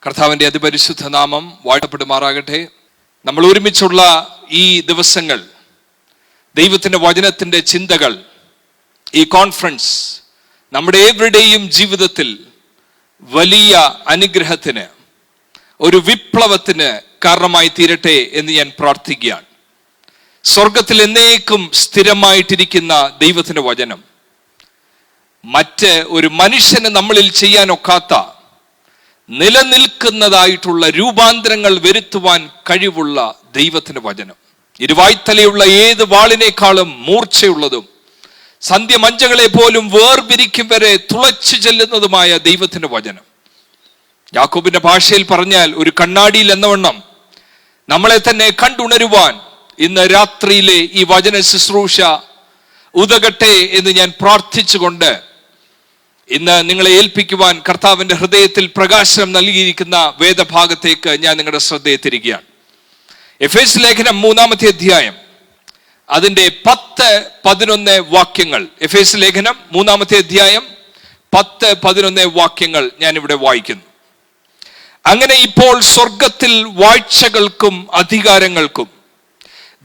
കർത്താവിൻ്റെ അതിപരിശുദ്ധ നാമം വാഴ്ത്തപ്പെടുമാറാകട്ടെ. നമ്മൾ ഒരുമിച്ചുള്ള ഈ ദിവസങ്ങൾ, ദൈവത്തിൻ്റെ വചനത്തിൻ്റെ ചിന്തകൾ, ഈ കോൺഫറൻസ് നമ്മുടെ ഏവരുടെയും ജീവിതത്തിൽ വലിയ അനുഗ്രഹത്തിന്, ഒരു വിപ്ലവത്തിന് കാരണമായി തീരട്ടെ എന്ന് ഞാൻ പ്രാർത്ഥിക്കുകയാണ്. സ്വർഗത്തിൽ എന്നേക്കും സ്ഥിരമായിട്ടിരിക്കുന്ന ദൈവത്തിൻ്റെ വചനം, മറ്റ് ഒരു മനുഷ്യന് നമ്മളിൽ ചെയ്യാനൊക്കാത്ത നിലനിൽക്കുന്നതായിട്ടുള്ള രൂപാന്തരങ്ങൾ വരുത്തുവാൻ കഴിവുള്ള ദൈവത്തിന്റെ വചനം, ഇരുവായ്ത്തലയുള്ള ഏത് വാളിനേക്കാളും മൂർച്ചയുള്ളതും സന്ധ്യമഞ്ചകളെ പോലും വേർപിരിക്കും വരെ തുളച്ചു ചെല്ലുന്നതുമായ ദൈവത്തിന്റെ വചനം. യാക്കോബിന്റെ ഭാഷയിൽ പറഞ്ഞാൽ ഒരു കണ്ണാടിയിൽ എന്നവണ്ണം നമ്മളെ തന്നെ കണ്ടുണരുവാൻ ഇന്ന് രാത്രിയിലെ ഈ വചന ശുശ്രൂഷ ഉതകട്ടെ എന്ന് ഞാൻ പ്രാർത്ഥിച്ചുകൊണ്ട് ഇന്ന് നിങ്ങളെ ഏൽപ്പിക്കുവാൻ കർത്താവിന്റെ ഹൃദയത്തിൽ പ്രകാശനം നൽകിയിരിക്കുന്ന വേദഭാഗത്തേക്ക് ഞാൻ നിങ്ങളുടെ ശ്രദ്ധയെ തിരിക്കുകയാണ്. എഫേസ്യ ലേഖനം 3-ാമത്തെ അധ്യായം അതിന്റെ 10-11 വാക്യങ്ങൾ. എഫേസ്യ ലേഖനം 3-ാമത്തെ അധ്യായം 10-11 വാക്യങ്ങൾ ഞാൻ ഇവിടെ വായിക്കുന്നു. അങ്ങനെ ഇപ്പോൾ സ്വർഗത്തിൽ വാഴ്ചകൾക്കും അധികാരങ്ങൾക്കും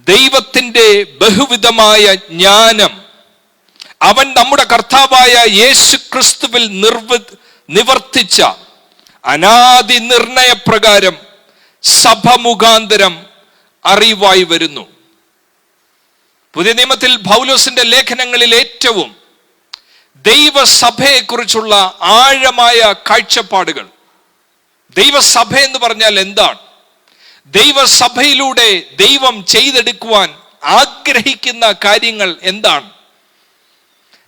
ദൈവത്തിന്റെ ബഹുവിധമായ ജ്ഞാനം അവൻ നമ്മുടെ കർത്താവായ യേശു ക്രിസ്തുവിൽ നിവർത്തിച്ച അനാദി നിർണയപ്രകാരം സഭ മുഖാന്തരം അറിവായി വരുന്നു. പുതിയ നിയമത്തിൽ പൗലോസിന്റെ ലേഖനങ്ങളിൽ ഏറ്റവും ദൈവസഭയെക്കുറിച്ചുള്ള ആഴമായ കാഴ്ചപ്പാടുകൾ, ദൈവസഭ എന്ന് പറഞ്ഞാൽ എന്താണ്, ദൈവസഭയിലൂടെ ദൈവം ചെയ്തെടുക്കുവാൻ ആഗ്രഹിക്കുന്ന കാര്യങ്ങൾ എന്താണ്,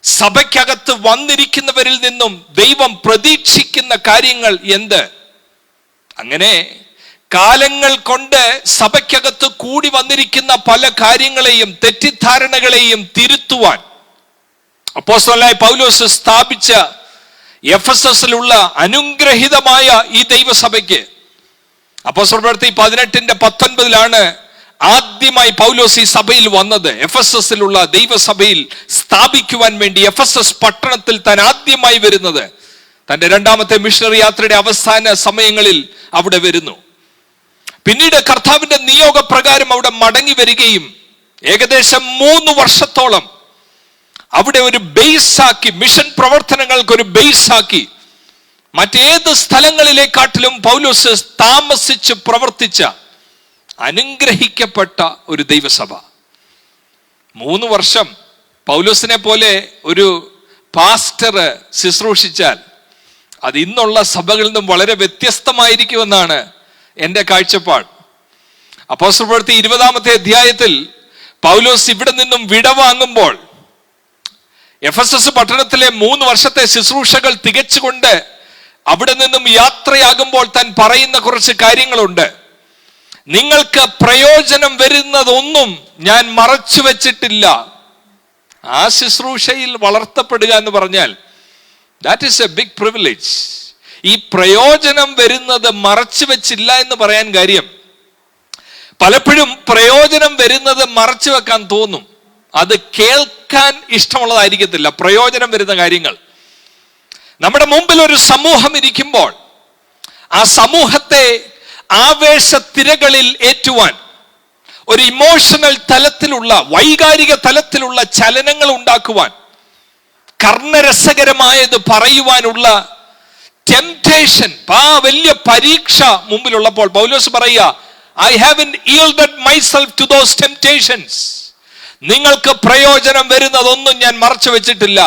സഭയ്ക്കകത്ത് വന്നിരിക്കുന്നവരിൽ നിന്നും ദൈവം പ്രതീക്ഷിക്കുന്ന കാര്യങ്ങൾ എന്ത്, അങ്ങനെ കാലങ്ങൾ കൊണ്ട് സഭയ്ക്കകത്ത് കൂടി വന്നിരിക്കുന്ന പല കാര്യങ്ങളെയും തെറ്റിദ്ധാരണകളെയും തിരുത്തുവാൻ അപ്പോസ്തലനായ പൗലോസ് സ്ഥാപിച്ച എഫെസസിലുള്ള അനുഗ്രഹീതമായ ഈ ദൈവസഭയ്ക്ക് അപ്പോസ്തലപ്രവൃത്തി 18:19 ആദ്യമായി പൗലോസ് ഈ സഭയിൽ വന്നത്. എഫെസസിലുള്ള ദൈവസഭയിൽ സ്ഥാപിക്കുവാൻ വേണ്ടി എഫെസസ് പട്ടണത്തിൽ താൻ ആദ്യമായി വരുന്നത് തന്റെ 2ാമത്തെ മിഷണറി യാത്രയുടെ അവസാന സമയങ്ങളിൽ അവിടെ വരുന്നു. പിന്നീട് കർത്താവിന്റെ നിയോഗപ്രകാരം അവിടെ മടങ്ങി വരികയും ഏകദേശം 3 വർഷത്തോളം അവിടെ ഒരു ബേസാക്കി, മിഷൻ പ്രവർത്തനങ്ങൾക്ക് ഒരു ബേസാക്കി മറ്റേത് സ്ഥലങ്ങളിലേക്കാട്ടിലും പൗലോസ് താമസിച്ച് പ്രവർത്തിച്ച അനുഗ്രഹിക്കപ്പെട്ട ഒരു ദൈവസഭ. 3 വർഷം പൗലോസിനെ പോലെ ഒരു പാസ്റ്റർ ശുശ്രൂഷിച്ചാൽ അത് ഇന്നുള്ള സഭകളിൽ നിന്നും വളരെ വ്യത്യസ്തമായിരിക്കുമെന്നാണ് എൻ്റെ കാഴ്ചപ്പാട്. അപ്പോസ്തലപ്രവൃത്തി 20-ാമത്തെ അധ്യായത്തിൽ പൗലോസ് ഇവിടെ നിന്നും വിടവാങ്ങുമ്പോൾ എഫെസസ് പട്ടണത്തിലെ 3 വർഷത്തെ ശുശ്രൂഷകൾ തികച്ചുകൊണ്ട് അവിടെ നിന്നും യാത്രയാകുമ്പോൾ താൻ പറയുന്ന കുറച്ച് കാര്യങ്ങളുണ്ട്. നിങ്ങൾക്ക് പ്രയോജനം വരുന്നതൊന്നും ഞാൻ മറച്ചു വെച്ചിട്ടില്ല. ആ ശുശ്രൂഷയിൽ വളർത്തപ്പെടുക എന്ന് പറഞ്ഞാൽ that is a big privilege. ഈ പ്രയോജനം വരുന്നത് മറച്ചു വെച്ചില്ല എന്ന് പറയാൻ കാര്യം, പലപ്പോഴും പ്രയോജനം വരുന്നത് മറച്ചു വെക്കാൻ തോന്നും. അത് കേൾക്കാൻ ഇഷ്ടമുള്ളതായിരിക്കത്തില്ല. പ്രയോജനം വരുന്ന കാര്യങ്ങൾ നമ്മുടെ മുമ്പിൽ ഒരു സമൂഹം ഇരിക്കുമ്പോൾ ആ സമൂഹത്തെ ആവേശത്തിരകളിൽ ഏറ്റുവാൻ, ഒരു ഇമോഷണൽ തലത്തിലുള്ള, വൈകാരിക തലത്തിലുള്ള ചലനങ്ങൾ ഉണ്ടാക്കുവാൻ, കർണരസകരമായത് പറയുവാനുള്ള ടെംപ്റ്റേഷൻ, വലിയ പരീക്ഷ മുമ്പിലുള്ളപ്പോൾ പൗലോസ് പറയുക, I haven't yielded myself to those temptations. നിങ്ങൾക്ക് പ്രയോജനം വരുന്നതൊന്നും ഞാൻ മറച്ചു വെച്ചിട്ടില്ല.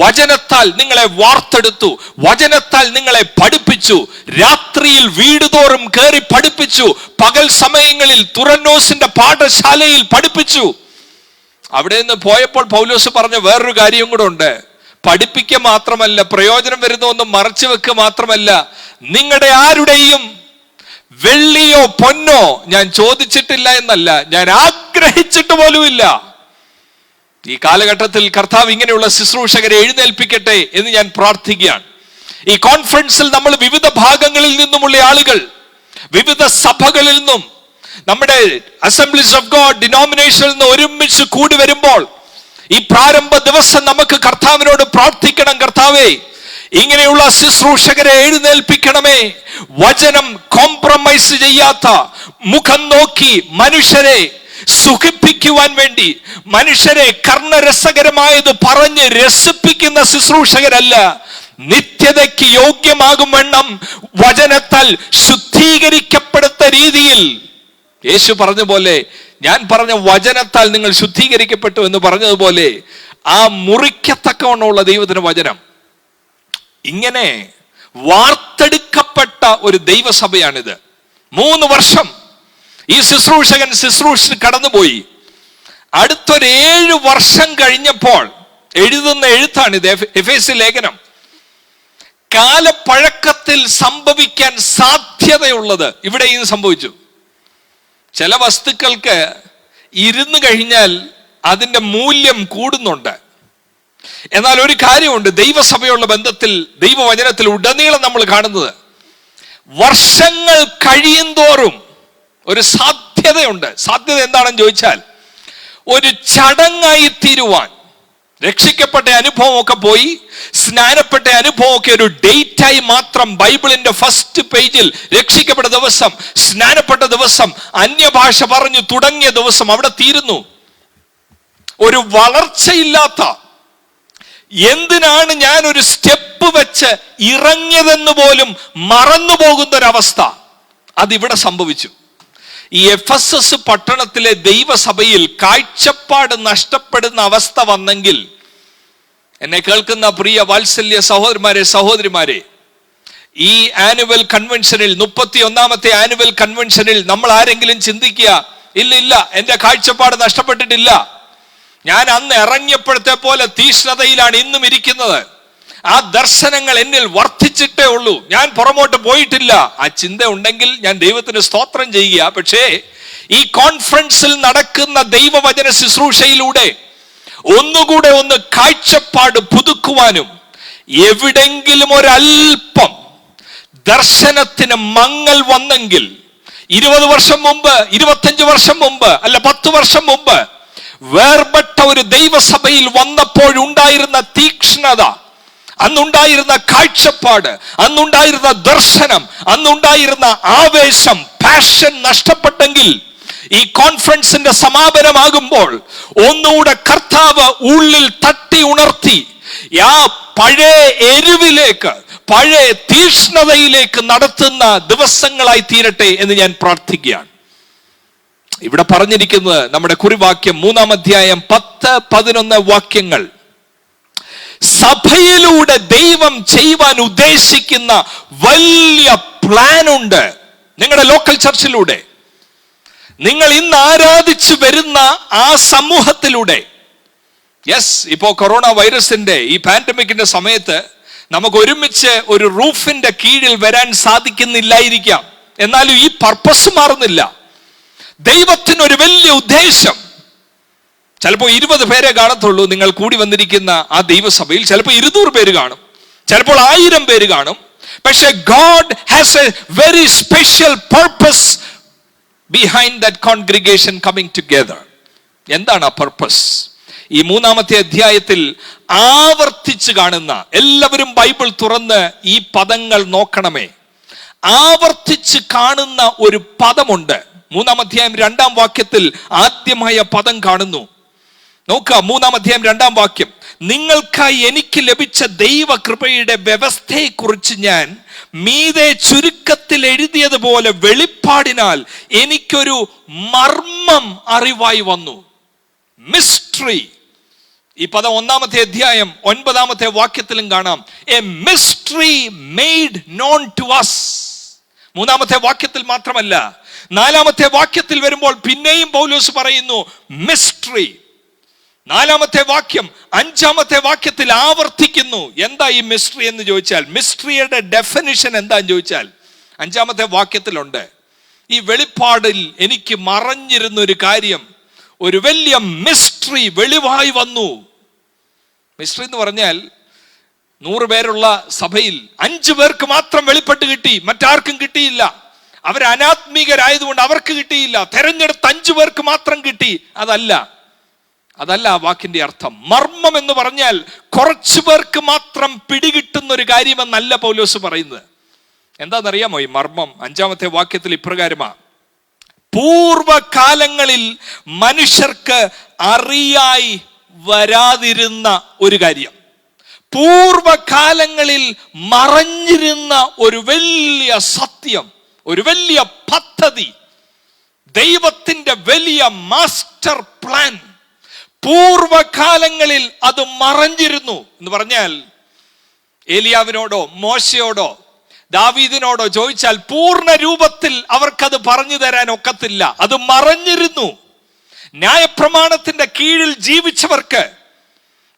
വചനത്താൽ നിങ്ങളെ വാർത്തെടുത്തു, വചനത്താൽ നിങ്ങളെ പഠിപ്പിച്ചു, രാത്രിയിൽ വീടുതോറും കയറി പഠിപ്പിച്ചു, പകൽ സമയങ്ങളിൽ തുറന്നോസിന്റെ പാഠശാലയിൽ പഠിപ്പിച്ചു. അവിടെ നിന്ന് പോയപ്പോൾ പൗലോസ് പറഞ്ഞ വേറൊരു കാര്യം കൂടെ ഉണ്ട്. പഠിപ്പിക്കുക മാത്രമല്ല, പ്രയോജനം വരുന്നതൊന്നും മറച്ചു വെക്കുക മാത്രമല്ല, നിങ്ങളുടെ ആരുടെയും വെള്ളിയോ പൊന്നോ ഞാൻ ചോദിച്ചിട്ടില്ല എന്നല്ല, ഞാൻ ആഗ്രഹിച്ചിട്ട് പോലുമില്ല. ഈ കാലഘട്ടത്തിൽ കർത്താവ് ഇങ്ങനെയുള്ള ശുശ്രൂഷകരെ എഴുന്നേൽപ്പിക്കട്ടെ എന്ന് ഞാൻ പ്രാർത്ഥിക്കുകയാണ്. ഈ കോൺഫറൻസിൽ നമ്മൾ വിവിധ ഭാഗങ്ങളിൽ നിന്നുമുള്ള ആളുകൾ, വിവിധ സഭകളിൽ നിന്നും, നമ്മുടെ അസംബ്ലീസ് ഓഫ് ഗോഡ് ഡിനോമിനേഷനിൽ നിന്ന് ഒരുമിച്ച് കൂടി വരുമ്പോൾ ഈ പ്രാരംഭ ദിവസം നമുക്ക് കർത്താവിനോട് പ്രാർത്ഥിക്കണം, കർത്താവേ ഇങ്ങനെയുള്ള ശുശ്രൂഷകരെ എഴുന്നേൽപ്പിക്കണമേ. വചനം കോംപ്രമൈസ് ചെയ്യാത്ത, മുഖം നോക്കി മനുഷ്യരെ സുഖിപ്പിക്കുവാൻ വേണ്ടി, മനുഷ്യരെ കർണരസകരമായത് പറഞ്ഞ് രസിപ്പിക്കുന്ന ശുശ്രൂഷകരല്ല, നിത്യതയ്ക്ക് യോഗ്യമാകും വണ്ണം വചനത്താൽ ശുദ്ധീകരിക്കപ്പെടുത്ത രീതിയിൽ. യേശു പറഞ്ഞ പോലെ, ഞാൻ പറഞ്ഞ വചനത്താൽ നിങ്ങൾ ശുദ്ധീകരിക്കപ്പെട്ടു എന്ന് പറഞ്ഞതുപോലെ, ആ മുറിക്കത്തക്കവണ്ണമുള്ള ദൈവത്തിന്റെ വചനം, ഇങ്ങനെ വാർത്തെടുക്കപ്പെട്ട ഒരു ദൈവസഭയാണിത്. 3 വർഷം ഈ ശുശ്രൂഷകൻ ശുശ്രൂഷിച്ച് കടന്നുപോയി. അടുത്തൊരു 7 വർഷം കഴിഞ്ഞപ്പോൾ എഴുതുന്ന എഴുത്താണിത്, എഫേസ്യ ലേഖനം. കാലപ്പഴക്കത്തിൽ സംഭവിക്കാൻ സാധ്യതയുള്ളത് ഇവിടെയും സംഭവിച്ചു. ചില വസ്തുക്കൾക്ക് ഇരുന്ന് കഴിഞ്ഞാൽ അതിന്റെ മൂല്യം കൂടുന്നുണ്ട്. എന്നാൽ ഒരു കാര്യമുണ്ട്, ദൈവസഭയുള്ള ബന്ധത്തിൽ, ദൈവവചനത്തിൽ ഉടനീളം നമ്മൾ കാണുന്നത്, വർഷങ്ങൾ കഴിയുന്തോറും ഒരു സാധ്യതയുണ്ട്. സാധ്യത എന്താണെന്ന് ചോദിച്ചാൽ, ഒരു ചടങ്ങായി തീരുവാൻ. രക്ഷിക്കപ്പെട്ട അനുഭവമൊക്കെ പോയി, സ്നാനപ്പെട്ട അനുഭവമൊക്കെ ഒരു ഡേറ്റായി മാത്രം ബൈബിളിന്റെ ഫസ്റ്റ് പേജിൽ രക്ഷിക്കപ്പെട്ട ദിവസം, സ്നാനപ്പെട്ട ദിവസം, അന്യഭാഷ പറഞ്ഞു തുടങ്ങിയ ദിവസം അവിടെ തീരുന്നു. ഒരു വളർച്ചയില്ലാത്ത, എന്തിനാണ് ഞാൻ ഒരു സ്റ്റെപ്പ് വെച്ച് ഇറങ്ങിയതെന്ന് പോലും മറന്നു പോകുന്നൊരവസ്ഥ അതിവിടെ സംഭവിച്ചു. ഈ എഫെസസ് പട്ടണത്തിലെ ദൈവസഭയിൽ കാഴ്ചപ്പാട് നഷ്ടപ്പെടുന്ന അവസ്ഥ വന്നെങ്കിൽ, എന്നെ കേൾക്കുന്ന പ്രിയ വാത്സല്യ സഹോദരന്മാരെ, സഹോദരിമാരെ, ഈ ആനുവൽ കൺവെൻഷനിൽ, 31ാമത്തെ ആനുവൽ കൺവെൻഷനിൽ നമ്മൾ ആരെങ്കിലും ചിന്തിക്കുക, ഇല്ല എന്റെ കാഴ്ചപ്പാട് നഷ്ടപ്പെട്ടിട്ടില്ല, ഞാൻ അന്ന് ഇറങ്ങിയപ്പോഴത്തെ പോലെ തീഷ്ണതയിലാണ് ഇന്നും ഇരിക്കുന്നത്, ആ ദർശനങ്ങൾ എന്നിൽ വർദ്ധിച്ചിട്ടേ ഉള്ളൂ, ഞാൻ പുറമോട്ട് പോയിട്ടില്ല. ആ ചിന്ത ഉണ്ടെങ്കിൽ ഞാൻ ദൈവത്തിന് സ്തോത്രം ചെയ്യുക. പക്ഷേ ഈ കോൺഫറൻസിൽ നടക്കുന്ന ദൈവവചന ശുശ്രൂഷയിലൂടെ ഒന്നുകൂടെ ഒന്ന് കാഴ്ചപ്പാട് പുതുക്കുവാനും, എവിടെങ്കിലും ഒരൽപ്പം ദർശനത്തിന് മങ്ങൽ വന്നെങ്കിൽ, 20 വർഷം മുമ്പ്, 25 വർഷം മുമ്പ്, അല്ല 10 വർഷം മുമ്പ് വേർപെട്ട ഒരു ദൈവസഭയിൽ വന്നപ്പോഴുണ്ടായിരുന്ന തീക്ഷ്ണത, അന്നുണ്ടായിരുന്ന കാഴ്ചപ്പാട്, അന്നുണ്ടായിരുന്ന ദർശനം, അന്നുണ്ടായിരുന്ന ആവേശം, പാഷൻ നഷ്ടപ്പെട്ടെങ്കിൽ, ഈ കോൺഫറൻസിന്റെ സമാപനമാകുമ്പോൾ ഒന്നുകൂടെ കർത്താവ് ഉള്ളിൽ തട്ടി ഉണർത്തി ആ പഴയ എരിവിലേക്ക്, പഴയ തീഷ്ണതയിലേക്ക് നടത്തുന്ന ദിവസങ്ങളായി തീരട്ടെ എന്ന് ഞാൻ പ്രാർത്ഥിക്കുകയാണ്. ഇവിടെ പറഞ്ഞിരിക്കുന്നത് നമ്മുടെ കുറിവാക്യം 3-ാം അധ്യായം 10-11 വാക്യങ്ങൾ. സഭയിലൂടെ ദൈവം ചെയ്യുവാൻ ഉദ്ദേശിക്കുന്ന വലിയ പ്ലാൻ ഉണ്ട്. നിങ്ങളുടെ ലോക്കൽ ചർച്ചിലൂടെ, നിങ്ങൾ ഇന്ന് ആരാധിച്ചു വരുന്ന ആ സമൂഹത്തിലൂടെ. യെസ്, ഇപ്പോ കൊറോണ വൈറസിന്റെ ഈ പാൻഡമിക്കിന്റെ സമയത്ത് നമുക്ക് ഒരുമിച്ച് ഒരു റൂഫിന്റെ കീഴിൽ വരാൻ സാധിക്കുന്നില്ലായിരിക്കാം. എന്നാലും ഈ പർപ്പസ് മാറുന്നില്ല. ദൈവത്തിനൊരു വലിയ ഉദ്ദേശം. ചിലപ്പോൾ 20 പേരെ കാണത്തുള്ളൂ നിങ്ങൾ കൂടി വന്നിരിക്കുന്ന ആ ദൈവസഭയിൽ, ചിലപ്പോൾ 200 പേര് കാണും, ചിലപ്പോൾ 1000 പേര് കാണും. പക്ഷെ God has A very special purpose behind that congregation coming together. എന്താണ് ആ പർപ്പസ്? ഈ 3-ാമത്തെ അധ്യായത്തിൽ ആവർത്തിച്ച് കാണുന്ന, എല്ലാവരും ബൈബിൾ തുറന്ന് ഈ പദങ്ങൾ നോക്കണമേ, ആവർത്തിച്ച് കാണുന്ന ഒരു പദമുണ്ട്. 3-ാം അധ്യായം 2-ാം വാക്യത്തിൽ ആദ്യമായ പദം കാണുന്നു. നോക്കുക, 3-ാം അധ്യായം 2-ാം വാക്യം. നിങ്ങൾക്കായി എനിക്ക് ലഭിച്ച ദൈവകൃപയുടെ വ്യവസ്ഥയെക്കുറിച്ച് ഞാൻ മീതെ ചുരുക്കത്തിൽ എഴുതിയതുപോലെ വെളിപ്പാടിനാൽ എനിക്കൊരു മർമ്മം അറിവായി വന്നു. മിസ്റ്ററി. ഈ പദം 1-ാമത്തെ അധ്യായം 9-ാമത്തെ വാക്യത്തിലും കാണാം. A mystery made known to us. 3-ാമത്തെ വാക്യത്തിൽ മാത്രമല്ല, 4-ാമത്തെ വാക്യത്തിൽ വരുമ്പോൾ പിന്നെയും പൗലോസ് പറയുന്നു മിസ്റ്ററി. 4-ാമത്തെ വാക്യം 5-ാമത്തെ വാക്യത്തിൽ ആവർത്തിക്കുന്നു. എന്താ ഈ മിസ്റ്ററി എന്ന് ചോദിച്ചാൽ, മിസ്റ്ററിയുടെ ഡെഫിനിഷൻ എന്താന്ന് ചോദിച്ചാൽ 5-ാമത്തെ വാക്യത്തിലുണ്ട്. ഈ വെളിപ്പാടിൽ എനിക്ക് മറഞ്ഞിരുന്ന ഒരു കാര്യം, ഒരു വലിയ മിസ്റ്ററി വെളിവായി വന്നു. മിസ്റ്ററി എന്ന് പറഞ്ഞാൽ 100 പേരുള്ള സഭയിൽ 5 പേർക്ക് മാത്രം വെളിപ്പെട്ട് കിട്ടി, മറ്റാർക്കും കിട്ടിയില്ല. അവർ അനാത്മീകരായതുകൊണ്ട് അവർക്ക് കിട്ടിയില്ല. തെരഞ്ഞെടുത്ത 5 പേർക്ക് മാത്രം കിട്ടി. അതല്ല, അതല്ല ആ വാക്കിന്റെ അർത്ഥം. മർമ്മം എന്ന് പറഞ്ഞാൽ കുറച്ചു പേർക്ക് മാത്രം പിടികിട്ടുന്ന ഒരു കാര്യമെന്നല്ല പൗലോസ് പറയുന്നത്. എന്താണെന്നറിയാമോ ഈ മർമ്മം? 5-ാമത്തെ വാക്യത്തിൽ ഇപ്രകാരമാണ്: പൂർവകാലങ്ങളിൽ മനുഷ്യർക്ക് അറിയായി വരാതിരുന്ന ഒരു കാര്യം, പൂർവകാലങ്ങളിൽ മറഞ്ഞിരുന്ന ഒരു വലിയ സത്യം, ഒരു വലിയ പദ്ധതി, ദൈവത്തിന്റെ വലിയ മാസ്റ്റർ പ്ലാൻ പൂർവകാലങ്ങളിൽ അത് മറഞ്ഞിരുന്നു എന്ന് പറഞ്ഞാൽ, ഏലിയാവിനോടോ മോശയോടോ ദാവീദിനോടോ ചോദിച്ചാൽ പൂർണ്ണ രൂപത്തിൽ അവർക്കത് പറഞ്ഞു തരാൻ ഒക്കത്തില്ല. അത് മറഞ്ഞിരുന്നു. ന്യായപ്രമാണത്തിന്റെ കീഴിൽ ജീവിച്ചവർക്ക്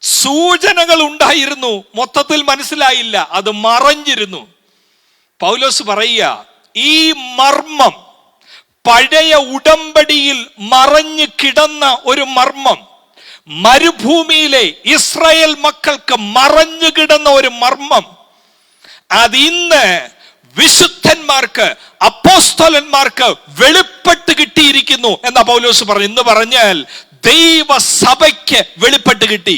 സൂചനകൾ ഉണ്ടായിരുന്നു, മൊത്തത്തിൽ മനസ്സിലായില്ല, അത് മറഞ്ഞിരുന്നു. പൗലോസ് പറയുക, ഈ മർമ്മം, പഴയ ഉടമ്പടിയിൽ മറഞ്ഞു കിടന്ന ഒരു മർമ്മം, മരുഭൂമിയിലെ ഇസ്രായേൽ മക്കൾക്ക് മറഞ്ഞു കിടന്ന ഒരു മർമ്മം, അതിന്ന് വിശുദ്ധന്മാർക്ക്, അപ്പോസ്തലന്മാർക്ക് വെളിപ്പെട്ട് കിട്ടിയിരിക്കുന്നു എന്നാ പൗലോസ് പറഞ്ഞു. എന്ന് പറഞ്ഞാൽ ദൈവസഭയ്ക്ക് വെളിപ്പെട്ട് കിട്ടി.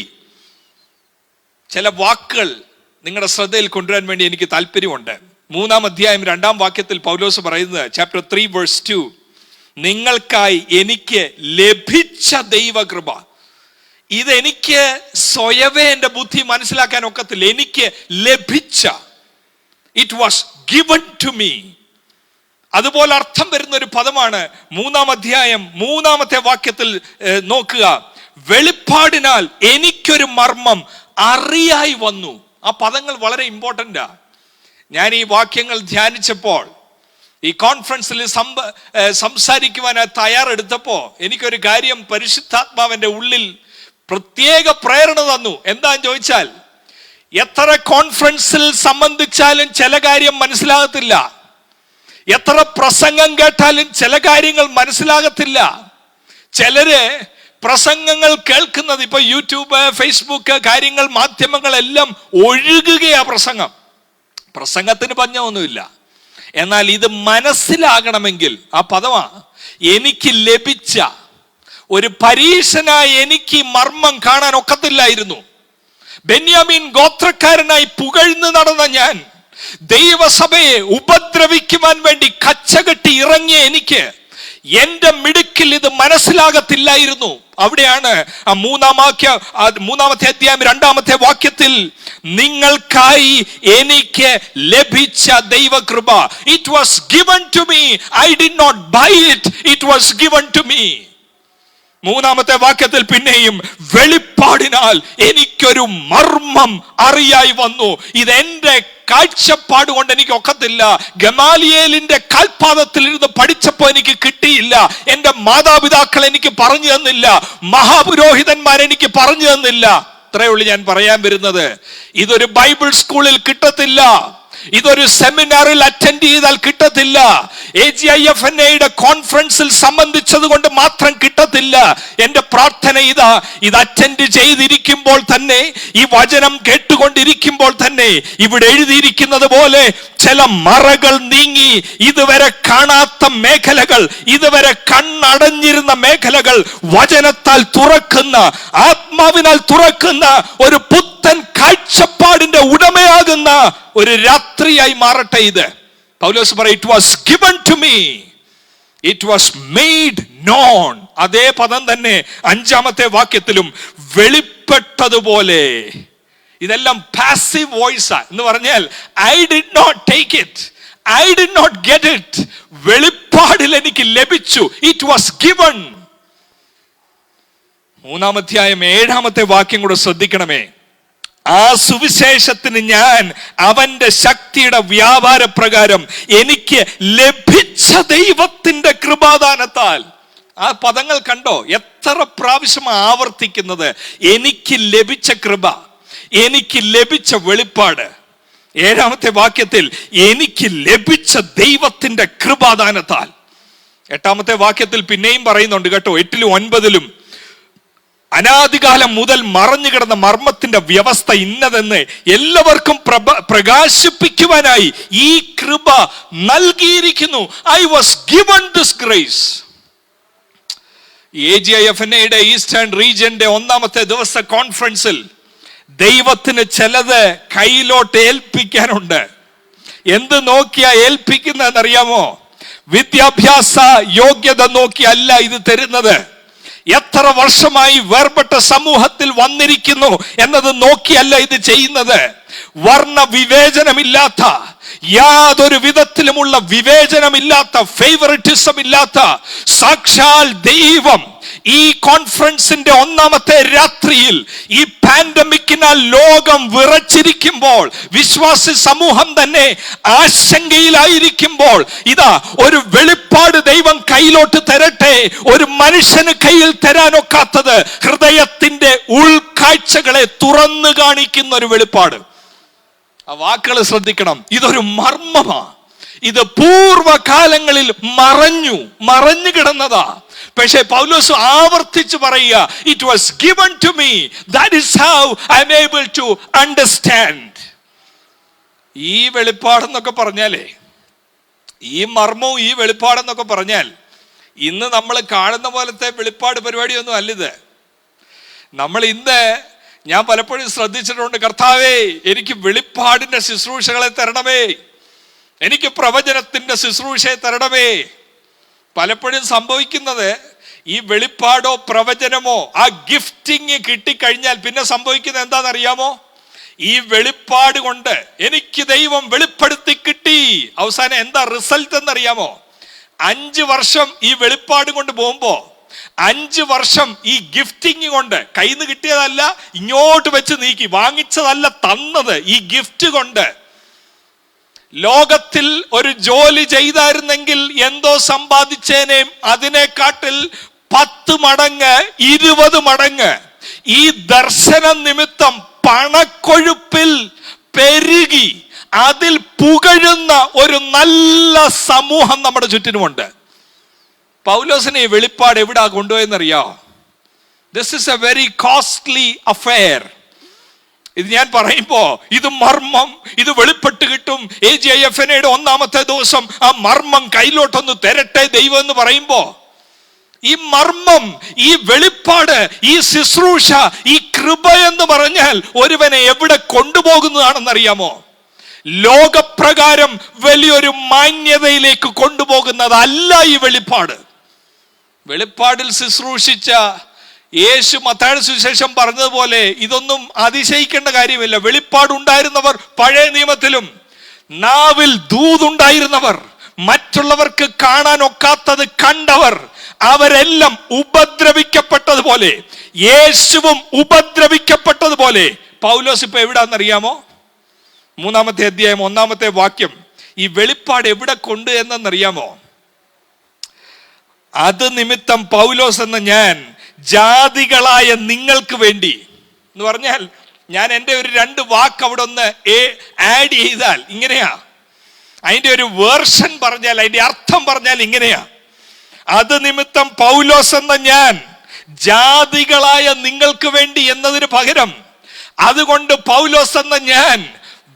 ചില വാക്കുകൾ നിങ്ങളുടെ ശ്രദ്ധയിൽ കൊണ്ടുവരാൻ വേണ്ടി എനിക്ക് താല്പര്യമുണ്ട്. 3-ാം അധ്യായം 2-ാം വാക്യത്തിൽ പൗലോസ് പറയുന്നത്, ചാപ്റ്റർ 3 വേഴ്സ് 2, നിങ്ങൾക്കായി എനിക്ക് ലഭിച്ച ദൈവകൃപ. ഇതെനിക്ക് സ്വയമേ എൻ്റെ ബുദ്ധി മനസ്സിലാക്കാൻ ഒക്കത്തില്ല. എനിക്ക് ലഭിച്ച, it was given to me. അതുപോലെ അർത്ഥം വരുന്ന ഒരു പദമാണ് 3-ാം അധ്യായം 3-ാമത്തെ വാക്യത്തിൽ നോക്കുക, വെളിപ്പാടിനാൽ എനിക്കൊരു മർമ്മം അറിയായി വന്നു. ആ പദങ്ങൾ വളരെ ഇമ്പോർട്ടൻ്റാ. ഞാൻ ഈ വാക്യങ്ങൾ ധ്യാനിച്ചപ്പോൾ, ഈ കോൺഫറൻസിൽ സംസാരിക്കുവാനായി തയ്യാറെടുത്തപ്പോൾ എനിക്കൊരു കാര്യം പരിശുദ്ധാത്മാവിന്റെ ഉള്ളിൽ പ്രത്യേക പ്രേരണ തന്നു. എന്താന്ന് ചോദിച്ചാൽ, എത്ര കോൺഫറൻസിൽ സംബന്ധിച്ചാലും ചില കാര്യം മനസ്സിലാകത്തില്ല, എത്ര പ്രസംഗം കേട്ടാലും ചില കാര്യങ്ങൾ മനസ്സിലാകത്തില്ല. ചിലര് പ്രസംഗങ്ങൾ കേൾക്കുന്നത്, ഇപ്പൊ യൂട്യൂബ്, ഫേസ്ബുക്ക്, കാര്യങ്ങൾ, മാധ്യമങ്ങളെല്ലാം ഒഴുകുകയാ പ്രസംഗം. പ്രസംഗത്തിന് പഞ്ഞമൊന്നുമില്ല. എന്നാൽ ഇത് മനസ്സിലാകണമെങ്കിൽ ആ പദമാ, എനിക്ക് ലഭിച്ച ഒരു പരീക്ഷനായി എനിക്ക് മർമ്മം കാണാൻ ഒക്കത്തില്ലായിരുന്നു. ബെന്യാമീൻ ഗോത്രക്കാരനായി പുകഴ്ന്നു നടന്ന ഞാൻ, ദൈവസഭയെ ഉപദ്രവിക്കുവാൻ വേണ്ടി കച്ചകെട്ടി ഇറങ്ങിയ എനിക്ക് എന്റെ മിടുക്കിൽ ഇത് മനസ്സിലാകത്തില്ലായിരുന്നു. അവിടെയാണ് ആ 3-ാമത്തെ അധ്യായം 2-ാമത്തെ വാക്യത്തിൽ, നിങ്ങൾക്കായി എനിക്ക് ലഭിച്ച ദൈവകൃപ, it was given to me, I did not buy it, it was given to me. 3-ാമത്തെ വാക്യത്തിൽ പിന്നെയും, വെളിപ്പാടിനാൽ എനിക്കൊരു മർമ്മം അറിയായി വന്നു. ഇതെന്റെ കാഴ്ചപ്പാട് കൊണ്ട് എനിക്ക് ഒക്കത്തില്ല. ഗമാലിയേലിന്റെ കാൽപാദത്തിൽ ഇരുന്ന് പഠിച്ചപ്പോ എനിക്ക് കിട്ടിയില്ല. എന്റെ മാതാപിതാക്കൾ എനിക്ക് പറഞ്ഞു തന്നില്ല, മഹാപുരോഹിതന്മാർ എനിക്ക് പറഞ്ഞു തന്നില്ല. ഇത്രയേ ഉള്ളൂ ഞാൻ പറയാൻ വരുന്നത്. ഇതൊരു ബൈബിൾ സ്കൂളിൽ കിട്ടത്തില്ല, ഇതൊരു സെമിനാറിൽ അറ്റൻഡ് ചെയ്താൽ കിട്ടത്തില്ല, AGIFNAയുടെ കോൺഫറൻസിൽ സംബന്ധിച്ചത് കൊണ്ട് മാത്രം കിട്ടത്തില്ല. എന്റെ പ്രാർത്ഥന ഇതാ, ഇത് അറ്റൻഡ് ചെയ്തിരിക്കുമ്പോൾ തന്നെ, ഈ വചനം കേട്ടുകൊണ്ടിരിക്കുമ്പോൾ തന്നെ ഇവിടെ എഴുതിയിരിക്കുന്നത് പോലെ ചില മറകൾ നീങ്ങി ഇതുവരെ കാണാത്ത മേഖലകൾ, ഇതുവരെ കണ്ണടഞ്ഞിരുന്ന മേഖലകൾ വചനത്താൽ തുറക്കുന്ന, ആത്മാവിനാൽ തുറക്കുന്ന ഒരു പുത്തൻ കാഴ്ചപ്പാടിന്റെ ഉടമയാകുന്ന ഒരു രാത്രിയായി മാറട്ടെ ഇത്. പൗലോസ് പറയും, it was given to me, it was made known. അതേ പദം തന്നെ 5-ാമത്തെ വാക്യത്തിലും, വെളിപ്പെട്ടതുപോലെ. ഇതെല്ലാം പാസീവ് വോയിസാ എന്ന് പറഞ്ഞാൽ, I did not take it, I did not get it. വെളിപ്പാടിൽ എനിക്ക് ലഭിച്ചു, ഇറ്റ് വാസ് ഗിവൺ. 3-ാം അധ്യായം 7-ാമത്തെ വാക്യം കൂടെ ശ്രദ്ധിക്കണമേ. ആ സുവിശേഷത്തിന് ഞാൻ അവന്റെ ശക്തിയുടെ വ്യാപാര പ്രകാരം എനിക്ക് ലഭിച്ച ദൈവത്തിന്റെ കൃപാദാനത്താൽ. ആ പദങ്ങൾ കണ്ടോ, എത്ര പ്രാവശ്യം ആവർത്തിക്കുന്നത്. എനിക്ക് ലഭിച്ച കൃപ, എനിക്ക് ലഭിച്ച വെളിപ്പാട്. 7-ാമത്തെ വാക്യത്തിൽ, എനിക്ക് ലഭിച്ച ദൈവത്തിന്റെ കൃപാദാനത്താൽ. 8-ാമത്തെ വാക്യത്തിൽ പിന്നെയും പറയുന്നുണ്ട് കേട്ടോ, 8-ലും 9-ലും, അനാദികാലം മുതൽ മറഞ്ഞു കിടന്ന മർമ്മത്തിന്റെ വ്യവസ്ഥ ഇന്നതെന്ന് എല്ലാവർക്കും പ്രകാശിപ്പിക്കുവാനായി ഈ കൃപ നൽകിയിരിക്കുന്നു. I was given this grace. AGIFNAയുടെ ഈസ്റ്റേൺ റീജിയന്റെ ഒന്നാമത്തെ ദിവസ കോൺഫറൻസിൽ ദൈവത്തിന് ചിലത് കയ്യിലോട്ട് ഏൽപ്പിക്കാനുണ്ട്. എന്ത് നോക്കിയാ ഏൽപ്പിക്കുന്നതെന്നറിയാമോ? വിദ്യാഭ്യാസ യോഗ്യത നോക്കിയല്ല ഇത് തരുന്നത്. എത്ര വർഷമായി വേർപെട്ട സമൂഹത്തിൽ വന്നിരിക്കുന്നു എന്നത് നോക്കിയല്ല ഇത് ചെയ്യുന്നത്. വർണ്ണ വിവേചനമില്ലാത്ത, യാതൊരു വിധത്തിലുമുള്ള വിവേചനമില്ലാത്ത, ഫേവറിറ്റിസം ഇല്ലാത്ത സാക്ഷാൽ ദൈവം ഈ കോൺഫറൻസിന്റെ ഒന്നാമത്തെ രാത്രിയിൽ ഈ പാൻഡമിക്കിനാൽ ലോകം വിറച്ചിരിക്കുമ്പോൾ, വിശ്വാസി സമൂഹം തന്നെ ആശങ്കയിലായിരിക്കുമ്പോൾ, ഇതാ ഒരു വെളിപ്പാട് ദൈവം കയ്യിലോട്ട് തരട്ടെ. ഒരു മനുഷ്യന് കയ്യിൽ തരാനൊക്കാത്തത് ഹൃദയത്തിന്റെ ഉൾക്കാഴ്ചകളെ തുറന്നു കാണിക്കുന്ന ഒരു വെളിപ്പാട്. ആ വാക്കുകൾ ശ്രദ്ധിക്കണം. ഇതൊരു മർമ്മമാ. ഇത് പൂർവകാലങ്ങളിൽ മറഞ്ഞു കിടന്നതാ. പക്ഷേ പൗലോസ് ആവർത്തിച്ച് പറയുക, it was given to me, that is how I am able to understand. ഈ വെളിപ്പാടെന്നൊക്കെ പറഞ്ഞാലേ, ഈ മർമ്മവും ഈ വെളിപ്പാടെന്നൊക്കെ പറഞ്ഞാൽ ഇന്ന് നമ്മൾ കാണുന്ന പോലത്തെ വെളിപ്പാട് പരിപാടിയൊന്നും അല്ലിത്. നമ്മൾ ഇന്ന്, ഞാൻ പലപ്പോഴും ശ്രദ്ധിച്ചിട്ടുണ്ട്, കർത്താവേ എനിക്ക് വെളിപ്പാടിന്റെ ശുശ്രൂഷകളെ തരണമേ, എനിക്ക് പ്രവചനത്തിന്റെ ശുശ്രൂഷയെ തരണമേ. പലപ്പോഴും സംഭവിക്കുന്നത്, ഈ വെളിപ്പാടോ പ്രവചനമോ ആ ഗിഫ്റ്റിങ് കിട്ടിക്കഴിഞ്ഞാൽ പിന്നെ സംഭവിക്കുന്നത് എന്താണെന്നറിയാമോ? ഈ വെളിപ്പാട് കൊണ്ട് എനിക്ക് ദൈവം വെളിപ്പെടുത്തി കിട്ടി. അവസാനം എന്താ റിസൾട്ട് എന്നറിയാമോ? 5 വർഷം ഈ വെളിപ്പാട് കൊണ്ട് പോകുമ്പോ, 5 വർഷം ഈ ഗിഫ്റ്റിങ് കൊണ്ട്, കയ്യിൽ നിന്ന് കിട്ടിയതല്ല, ഇങ്ങോട്ട് വെച്ച് നീക്കി വാങ്ങിച്ചതല്ല, തന്നത് ഈ ഗിഫ്റ്റ് കൊണ്ട്. ലോകത്തിൽ ഒരു ജോലി ചെയ്തായിരുന്നെങ്കിൽ എന്തോ സമ്പാദിച്ചേനേം അതിനെക്കാട്ടിൽ 10 മടങ്ങ് 20 മടങ്ങ് ഈ ദർശനം നിമിത്തം പണക്കൊഴുപ്പിൽ പെരുകി അതിൽ പുകഴുന്ന ഒരു നല്ല സമൂഹം നമ്മുടെ ചുറ്റിനുമുണ്ട്. പൗലോസിനെ ഈ വെളിപ്പാട് എവിടാ കൊണ്ടുപോയെന്നറിയാം? This is a very costly affair. ഇത് ഞാൻ പറയുമ്പോ ഇത് മർമ്മം, ഇത് വെളിപ്പെട്ട് കിട്ടും. AGIFNAയുടെ ഒന്നാമത്തെ ദിവസം ആ മർമ്മം കയ്യിലോട്ടൊന്ന് തരട്ടെ ദൈവം എന്ന് പറയുമ്പോ, ഈ മർമ്മം, ഈ വെളിപ്പാട്, ഈ ശുശ്രൂഷ, ഈ കൃപ എന്ന് പറഞ്ഞാൽ ഒരുവനെ എവിടെ കൊണ്ടുപോകുന്നതാണെന്നറിയാമോ? ലോകപ്രകാരം വലിയൊരു മാന്യതയിലേക്ക് കൊണ്ടുപോകുന്നതല്ല ഈ വെളിപ്പാട്. വെളിപ്പാടിൽ ശുശ്രൂഷിച്ച യേശു മത്തായിയുടെ സുവിശേഷം പറഞ്ഞതുപോലെ ഇതൊന്നും അതിശയിക്കേണ്ട കാര്യമില്ല. വെളിപ്പാടുണ്ടായിരുന്നവർ പഴയ നിയമത്തിലും, നാവിൽ ദൂതുണ്ടായിരുന്നവർ, മറ്റുള്ളവർക്ക് കാണാൻ ഒക്കാത്തത് കണ്ടവർ, അവരെല്ലാം ഉപദ്രവിക്കപ്പെട്ടതുപോലെ, യേശുവും ഉപദ്രവിക്കപ്പെട്ടതുപോലെ. പൗലോസ് ഇപ്പൊ എവിടാന്നറിയാമോ? 3-ാമത്തെ അധ്യായം 1-ാമത്തെ വാക്യം. ഈ വെളിപ്പാട് എവിടെ കൊണ്ട് എന്നറിയാമോ? അത് നിമിത്തം പൗലോസ് എന്ന ഞാൻ ജാതികളായ നിങ്ങൾക്ക് വേണ്ടി എന്ന് പറഞ്ഞാൽ, ഞാൻ എൻ്റെ ഒരു 2 വാക്ക് അവിടെ ഒന്ന് ആഡ് ചെയ്താൽ ഇങ്ങനെയാ, അതിന്റെ ഒരു വേർഷൻ പറഞ്ഞാൽ, അതിന്റെ അർത്ഥം പറഞ്ഞാൽ ഇങ്ങനെയാ: അത് നിമിത്തം പൗലോസ് എന്ന ഞാൻ ജാതികളായ നിങ്ങൾക്ക് വേണ്ടി എന്നതിന് പകരം, അതുകൊണ്ട് പൗലോസ് എന്ന ഞാൻ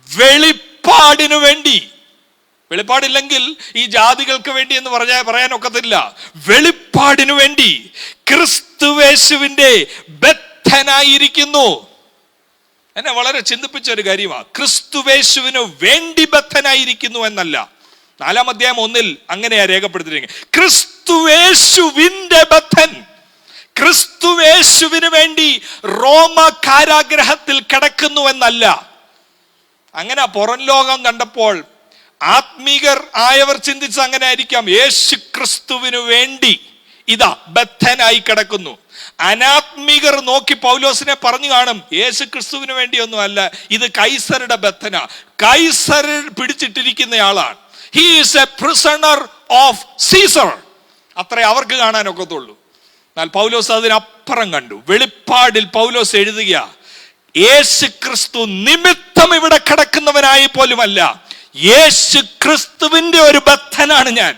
വെളിപ്പാടിനു വേണ്ടി. വെളിപ്പാടില്ലെങ്കിൽ ഈ ജാതികൾക്ക് വേണ്ടി എന്ന് പറയാനൊക്കത്തില്ല. വെളിപ്പാടിനു വേണ്ടി ക്രിസ്തുവേശുവിന്റെ ബദ്ധനായിരിക്കുന്നു. എന്നെ വളരെ ചിന്തിപ്പിച്ച ഒരു കാര്യമാണ്. ക്രിസ്തുവേശുവിന് വേണ്ടി ബദ്ധനായിരിക്കുന്നു എന്നല്ല. 4-ാം അധ്യായം 1-ൽ അങ്ങനെയാ രേഖപ്പെടുത്തിയിരിക്കുന്നത്. ക്രിസ്തുവേശുവിന്റെ ബദ്ധൻ, ക്രിസ്തുവേശുവിന് വേണ്ടി റോമ കാരാഗ്രഹത്തിൽ കിടക്കുന്നു എന്നല്ല. അങ്ങനെ പുറം ലോകം കണ്ടപ്പോൾ ആത്മീകർ ആയവർ ചിന്തിച്ച് അങ്ങനെ ആയിരിക്കാം, യേശു ക്രിസ്തുവിന് വേണ്ടി ഇതാ ബദ്ധനായി കിടക്കുന്നു. അനാത്മികർ നോക്കി പൗലോസിനെ പറഞ്ഞു കാണും, യേശു ക്രിസ്തുവിന് വേണ്ടിയൊന്നും അല്ല, ഇത് കൈസരുടെ ബദ്ധന, കൈസർ പിടിച്ചിട്ടിരിക്കുന്നയാളാണ്. He is a prisoner of Caesar. അത്രേ അവർക്ക് കാണാനൊക്കത്തുള്ളൂ. എന്നാൽ പൗലോസ് അതിനപ്പുറം കണ്ടു. വെളിപ്പാടിൽ പൗലോസ് എഴുതുക, യേശു ക്രിസ്തു നിമിത്തം ഇവിടെ കിടക്കുന്നവനായി പോലുമല്ല, യേശു ക്രിസ്തുവിന്റെ ഒരു ബദ്ധനാണ് ഞാൻ.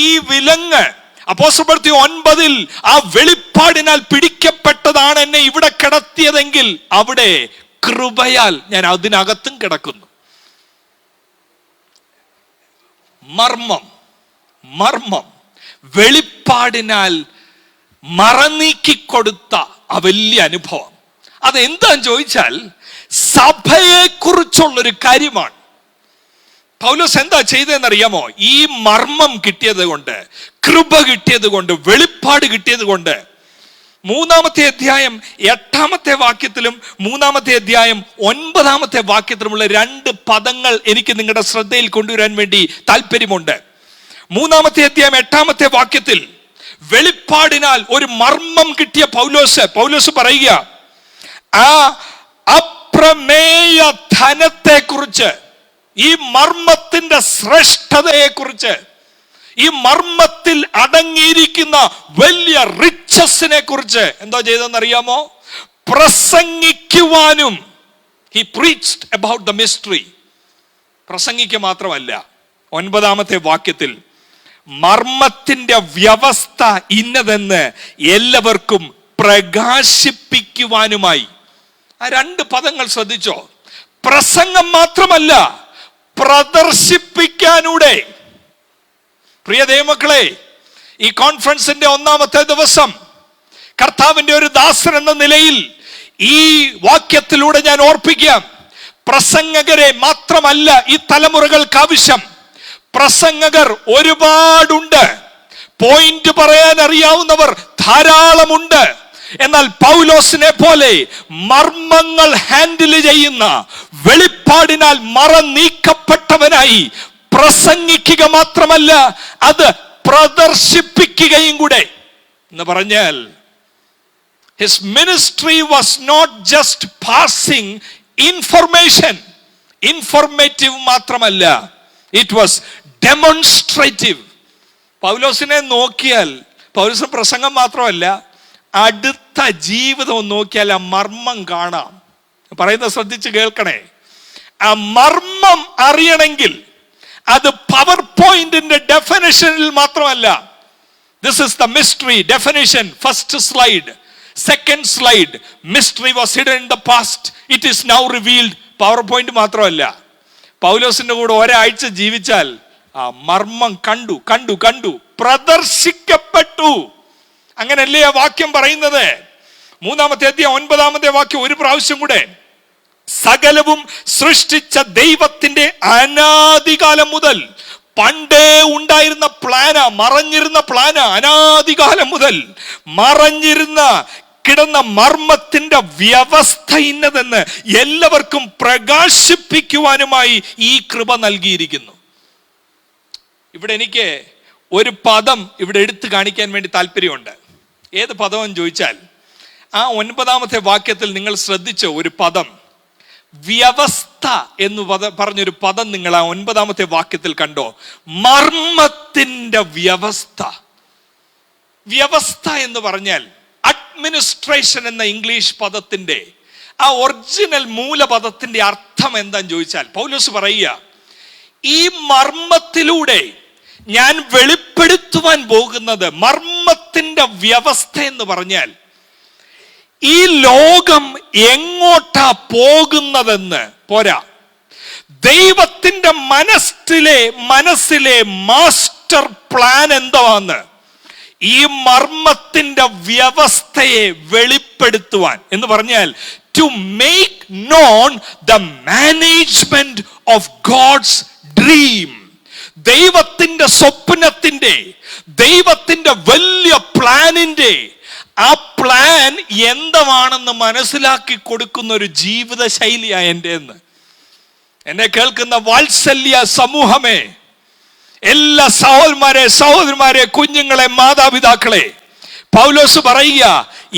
ഈ വിലങ്ങ് അപ്പോസ്തലപ്രവൃത്തി 9-ൽ ആ വെളിപ്പാടിനാൽ പിടിക്കപ്പെട്ടതാണ് എന്നെ ഇവിടെ കിടത്തിയതെങ്കിൽ, അവിടെ കൃപയാൽ ഞാൻ അതിനകത്തും കിടക്കുന്നു. മർമ്മം വെളിപ്പാടിനാൽ മറനീക്കിക്കൊടുത്ത ആ വലിയ അനുഭവം. അതെന്താന്ന് ചോദിച്ചാൽ സഭയെ കുറിച്ചുള്ളൊരു കാര്യമാണ്. പൗലോസ് എന്താ ചെയ്തതെന്നറിയാമോ? ഈ മർമ്മം കിട്ടിയത് കൊണ്ട്, കൃപ കിട്ടിയത് കൊണ്ട്, വെളിപ്പാട് കിട്ടിയത് കൊണ്ട് 3-ാമത്തെ അധ്യായം 8-ാമത്തെ വാക്യത്തിലും 3-ാമത്തെ അധ്യായം 9-ാമത്തെ വാക്യത്തിലുമുള്ള 2 പദങ്ങൾ എനിക്ക് നിങ്ങളുടെ ശ്രദ്ധയിൽ കൊണ്ടുവരാൻ വേണ്ടി താല്പര്യമുണ്ട്. 3-ാമത്തെ അധ്യായം 8-ാമത്തെ വാക്യത്തിൽ വെളിപ്പാടിനാൽ ഒരു മർമ്മം കിട്ടിയ പൗലോസ് പറയുക, ആ അപ്രമേയ ധനത്തെ കുറിച്ച്, ഈ മർമ്മത്തിന്റെ ശ്രേഷ്ഠതയെ കുറിച്ച്, ഈ മർമ്മത്തിൽ അടങ്ങിയിരിക്കുന്ന വലിയ റിച്ചസിനെ കുറിച്ച് എന്തോ ചെയ്തെന്നറിയാമോ? പ്രസംഗിക്കുവാനും. he preached about the mystery. പ്രസംഗിക്കുക മാത്രമല്ല, 9-ാമത്തെ വാക്യത്തിൽ മർമ്മത്തിന്റെ വ്യവസ്ഥ ഇന്നതെന്ന് എല്ലാവർക്കും പ്രകാശിപ്പിക്കുവാനുമായി. ആ 2 പദങ്ങൾ ശ്രദ്ധിച്ചോ? പ്രസംഗം മാത്രമല്ല, പ്രദർശിപ്പിക്കാനൂടെ. പ്രിയ ദൈവമക്കളെ, ഈ കോൺഫറൻസിന്റെ 1-ാമത്തെ ദിവസം കർത്താവിന്റെ ഒരു ദാസൻ എന്ന നിലയിൽ ഈ വാക്യത്തിലൂടെ ഞാൻ ഓർപ്പിക്കാം, പ്രസംഗകരെ മാത്രമല്ല ഈ തലമുറകൾക്ക് ആവശ്യം. പ്രസംഗകർ ഒരുപാടുണ്ട്, പോയിന്റ് പറയാൻ അറിയാവുന്നവർ ധാരാളമുണ്ട്. എന്നാൽ പൗലോസിനെ പോലെ മർമ്മങ്ങൾ ഹാൻഡിൽ ചെയ്യുന്ന, വെളിപ്പാടിനാൽ മറ നീക്കപ്പെട്ടവനായി പ്രസംഗിക്കുക മാത്രമല്ല, അത് പ്രദർശിപ്പിക്കുകയും കൂടെ. എന്ന് പറഞ്ഞാൽ his ministry was not just passing information, informative മാത്രമല്ല, it was demonstrative. പൗലോസിനെ നോക്കിയാൽ, പൗലോസ് പ്രസംഗം മാത്രമല്ല, അടുത്ത ജീവിതം നോക്കിയാൽ ആ മർമ്മം കാണാം. പറയുന്നത് ശ്രദ്ധിച്ച് കേൾക്കണേ. ആ മർമ്മം അറിയണമെങ്കിൽ അത് പവർ പോയിന്റിന്റെ ഡെഫിനിഷനിൽ മാത്രമല്ല. This is the mystery definition. First slide, second slide. Mystery was hidden in the past, it is now revealed. Power point മാത്രമല്ല, പൗലോസിന്റെ കൂടെ ഒരാഴ്ച ജീവിച്ചാൽ ആ മർമ്മം കണ്ടു കണ്ടു കണ്ടു പ്രദർശിക്കപ്പെട്ടു. അങ്ങനല്ലേ ആ വാക്യം പറയുന്നത്? 3-ാമത്തെ അധ്യായം 9-ാമത്തെ വാക്യം ഒരു പ്രാവശ്യം കൂടെ. സകലവും സൃഷ്ടിച്ച ദൈവത്തിന്റെ അനാദികാലം മുതൽ, പണ്ടേ ഉണ്ടായിരുന്ന പ്ലാന, മറഞ്ഞിരുന്ന പ്ലാന, അനാദികാലം മുതൽ മറഞ്ഞിരുന്ന കിടന്ന മർമ്മത്തിന്റെ വ്യവസ്ഥ ഇന്നതെന്ന് എല്ലാവർക്കും പ്രകാശിപ്പിക്കുവാനുമായി ഈ കൃപ നൽകിയിരിക്കുന്നു. ഇവിടെ എനിക്ക് ഒരു പദം ഇവിടെ എടുത്തു കാണിക്കാൻ വേണ്ടി താല്പര്യമുണ്ട്. ഏത് പദമെന്ന് ചോദിച്ചാൽ, ആ 9-ാമത്തെ വാക്യത്തിൽ നിങ്ങൾ ശ്രദ്ധിച്ച ഒരു പദം, വ്യവസ്ഥ എന്ന് പറഞ്ഞൊരു പദം നിങ്ങൾ ആ 9-ാമത്തെ വാക്യത്തിൽ കണ്ടോ? മർമ്മത്തിന്റെ വ്യവസ്ഥ. വ്യവസ്ഥ എന്ന് പറഞ്ഞാൽ അഡ്മിനിസ്ട്രേഷൻ എന്ന ഇംഗ്ലീഷ് പദത്തിന്റെ ആ ഒറിജിനൽ മൂലപദത്തിന്റെ അർത്ഥം എന്താന്ന് ചോദിച്ചാൽ, പൗലോസ് പറയുക, ഈ മർമ്മത്തിലൂടെ ഞാൻ വെളിപ്പെടുത്തുവാൻ പോകുന്നത്, മർമ്മത്തിന്റെ വ്യവസ്ഥ എന്ന് പറഞ്ഞാൽ ഈ ലോകം എങ്ങോട്ടാ പോകുന്നതെന്ന് പോരാ, ദൈവത്തിന്റെ മനസ്സിലെ മാസ്റ്റർ പ്ലാൻ എന്താന്ന് ഈ മർമ്മത്തിന്റെ വ്യവസ്ഥയെ വെളിപ്പെടുത്തുവാൻ എന്ന് പറഞ്ഞാൽ, to make known the management of God's dream. ദൈവത്തിന്റെ സ്വപ്നത്തിന്റെ, ദൈവത്തിന്റെ വലിയ പ്ലാനിന്റെ ആ പ്ലാൻ എന്താണെന്ന് മനസ്സിലാക്കി കൊടുക്കുന്ന ഒരു ജീവിത ശൈലിയാണ് എൻ്റെ. എന്നെ കേൾക്കുന്ന വാത്സല്യ സമൂഹമേ, എല്ലാ സഹോദരന്മാരെ, കുഞ്ഞുങ്ങളെ, മാതാപിതാക്കളെ, പൗലോസ് പറയുക,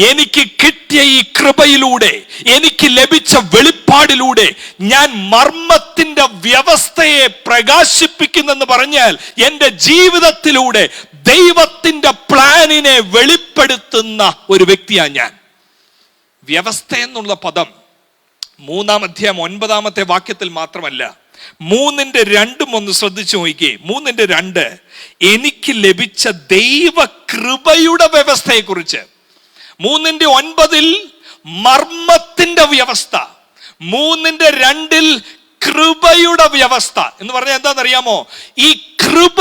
എനിക്ക് കിട്ടിയ ഈ കൃപയിലൂടെ, എനിക്ക് ലഭിച്ച വെളിപ്പാടിലൂടെ ഞാൻ മർമ്മത്തിന്റെ വ്യവസ്ഥയെ പ്രകാശിപ്പിക്കുന്നെന്ന് പറഞ്ഞാൽ, എൻ്റെ ജീവിതത്തിലൂടെ ദൈവത്തിന്റെ പ്ലാനിനെ വെളിപ്പെടുത്തുന്ന ഒരു വ്യക്തിയാണ് ഞാൻ. വ്യവസ്ഥ എന്നുള്ള പദം 3-ാം അധ്യായം 9-ാമത്തെ വാക്യത്തിൽ മാത്രമല്ല, 3:2 ഒന്ന് ശ്രദ്ധിച്ചു നോക്കിയേ. 3:2 എനിക്ക് ലഭിച്ച ദൈവ കൃപയുടെ വ്യവസ്ഥയെ കുറിച്ച്. 3:9 മർമ്മത്തിന്റെ വ്യവസ്ഥ, 3:2 കൃപയുടെ വ്യവസ്ഥ എന്ന് പറഞ്ഞാൽ എന്താണെന്നറിയാമോ? ഈ കൃപ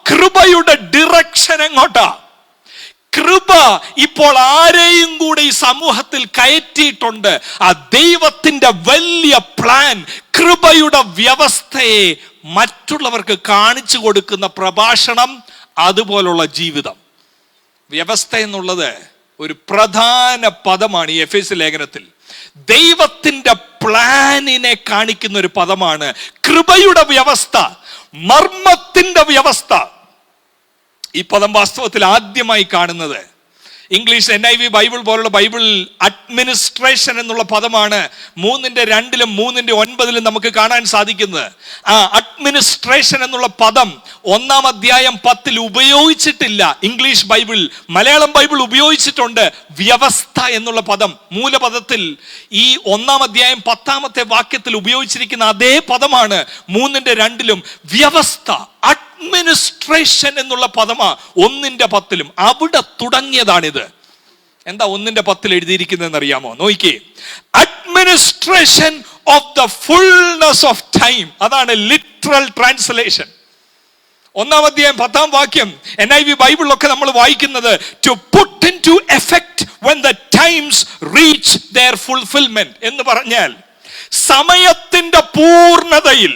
കൃപയുടെ ഡിറക്ഷൻ എങ്ങോട്ടാ? കൃപ ഇപ്പോൾ ആരെയും കൂടെ ഈ സമൂഹത്തിൽ കയറ്റിയിട്ടുണ്ട്. ആ ദൈവത്തിന്റെ വലിയ പ്ലാൻ, കൃപയുടെ വ്യവസ്ഥയെ മറ്റുള്ളവർക്ക് കാണിച്ചു കൊടുക്കുന്ന പ്രഭാഷണം, അതുപോലുള്ള ജീവിതം. വ്യവസ്ഥ എന്നുള്ളത് ഒരു പ്രധാന പദമാണ് ഈ എഫേസ്യ ലേഖനത്തിൽ. ദൈവത്തിന്റെ പ്ലാനിനെ കാണിക്കുന്ന ഒരു പദമാണ് കൃപയുടെ വ്യവസ്ഥ, മർമ്മത്തിന്റെ വ്യവസ്ഥ. ഈ പദം വാസ്തവത്തിൽ ആദ്യമായി കാണുന്നത് ഇംഗ്ലീഷ് NIV ബൈബിൾ പോലുള്ള ബൈബിളിൽ അഡ്മിനിസ്ട്രേഷൻ എന്നുള്ള പദമാണ് 3:2 3:9 നമുക്ക് കാണാൻ സാധിക്കുന്നത്. ആ അഡ്മിനിസ്ട്രേഷൻ എന്നുള്ള പദം 1-ാം അധ്യായം 10 ഉപയോഗിച്ചിട്ടില്ല ഇംഗ്ലീഷ് ബൈബിൾ. മലയാളം ബൈബിൾ ഉപയോഗിച്ചിട്ടുണ്ട് വ്യവസ്ഥ എന്നുള്ള പദം. മൂലപദത്തിൽ ഈ 1-ാം അധ്യായം 10-ാമത്തെ വാക്യത്തിൽ ഉപയോഗിച്ചിരിക്കുന്ന അതേ പദമാണ് 3:2 വ്യവസ്ഥ. അഡ്മിനിസ്ട്രേഷൻ എന്നുള്ള പദമാ 1:10. അവിടെ തുടങ്ങിയതാണിത്. എന്താ 1:10 എഴുതിയിരിക്കുന്നതെന്ന് അറിയാമോ? നോക്കിക്കേ, administration of the fullness of time. അതാണ് ലിറ്ററൽ ട്രാൻസ്ലേഷൻ. 1-ാം അധ്യായം 10-ാം വാക്യം NIV ബൈബിളിലൊക്കെ നമ്മൾ വായിക്കുന്നത് to put into effect when the times reach their fulfillment എന്ന് പറഞ്ഞാൽ സമയത്തിന്റെ പൂർണ്ണതയിൽ,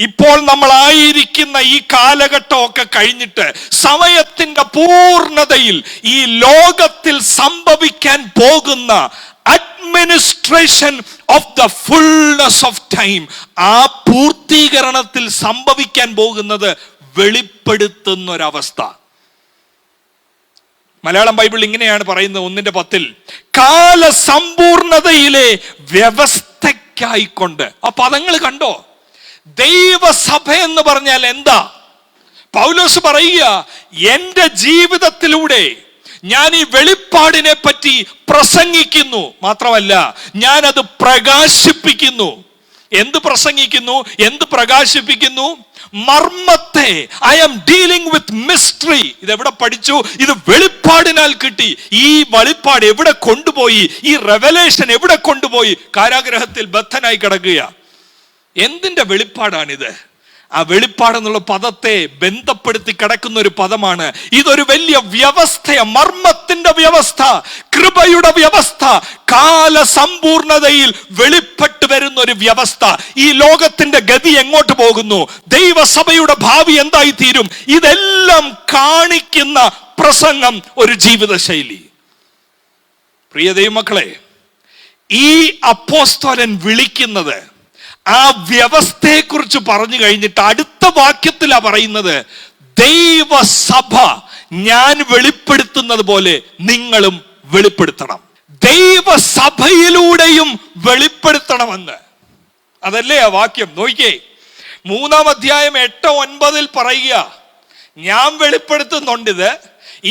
ഇപ്പോൾ നമ്മൾ ആയിരിക്കുന്ന ഈ കാലഘട്ടമൊക്കെ കഴിഞ്ഞിട്ട് സമയത്തിന്റെ പൂർണ്ണതയിൽ ഈ ലോകത്തിൽ സംഭവിക്കാൻ പോകുന്ന administration of the fullness of time, ആ പൂർത്തീകരണത്തിൽ സംഭവിക്കാൻ പോകുന്നത് വെളിപ്പെടുത്തുന്ന ഒരവസ്ഥ. മലയാളം ബൈബിൾ ഇങ്ങനെയാണ് പറയുന്നത് 1:10, കാലസമ്പൂർണതയിലെ വ്യവസ്ഥയ്ക്കായിക്കൊണ്ട്. ആ പദങ്ങൾ കണ്ടോ? ദൈവസഭ എന്ന് പറഞ്ഞാൽ എന്താ? പൗലോസ് പറയുക, എന്റെ ജീവിതത്തിലൂടെ ഞാൻ ഈ വെളിപ്പാടിനെ പറ്റി പ്രസംഗിക്കുന്നു, മാത്രമല്ല ഞാൻ അത് പ്രകാശിപ്പിക്കുന്നു. എന്ത് പ്രസംഗിക്കുന്നു? എന്ത് പ്രകാശിപ്പിക്കുന്നു? മർമ്മത്തെ. I am dealing with mystery. ഇത് എവിടെ പഠിച്ചു? ഇത് വെളിപ്പാടിനാൽ കിട്ടി. ഈ വെളിപ്പാട് എവിടെ കൊണ്ടുപോയി? ഈ റെവലേഷൻ എവിടെ കൊണ്ടുപോയി? കാരാഗ്രഹത്തിൽ ബദ്ധനായി കിടക്കുക. എന്തിന്റെ വെളിപ്പാടാണിത്? ആ വെളിപ്പാടെന്നുള്ള പദത്തെ ബന്ധപ്പെടുത്തി കിടക്കുന്ന ഒരു പദമാണ്. ഇതൊരു വലിയ വ്യവസ്ഥ, മർമ്മത്തിന്റെ വ്യവസ്ഥ, കൃപയുടെ വ്യവസ്ഥ, കാലസമ്പൂർണതയിൽ വെളിപ്പെട്ടു വരുന്ന ഒരു വ്യവസ്ഥ. ഈ ലോകത്തിന്റെ ഗതി എങ്ങോട്ട് പോകുന്നു? ദൈവസഭയുടെ ഭാവി എന്തായി തീരും? ഇതെല്ലാം കാണിക്കുന്ന പ്രസംഗം, ഒരു ജീവിതശൈലി. പ്രിയ ദൈവമക്കളെ, ഈ അപ്പോസ്തലൻ വിളിക്കുന്നത് ആ വ്യവസ്ഥയെക്കുറിച്ച് പറഞ്ഞു കഴിഞ്ഞിട്ട് അടുത്ത വാക്യത്തിലാ പറയുന്നത്, ദൈവസഭ ഞാൻ വെളിപ്പെടുത്തുന്നത് പോലെ നിങ്ങളും വെളിപ്പെടുത്തണം. ദൈവസഭയിലൂടെയും വെളിപ്പെടുത്തണമെന്ന്. അതല്ലേ ആ വാക്യം? നോക്കിയേ, 3-ാം അധ്യായം 8-9 പറയുക, ഞാൻ വെളിപ്പെടുത്തുന്നുണ്ടിത്.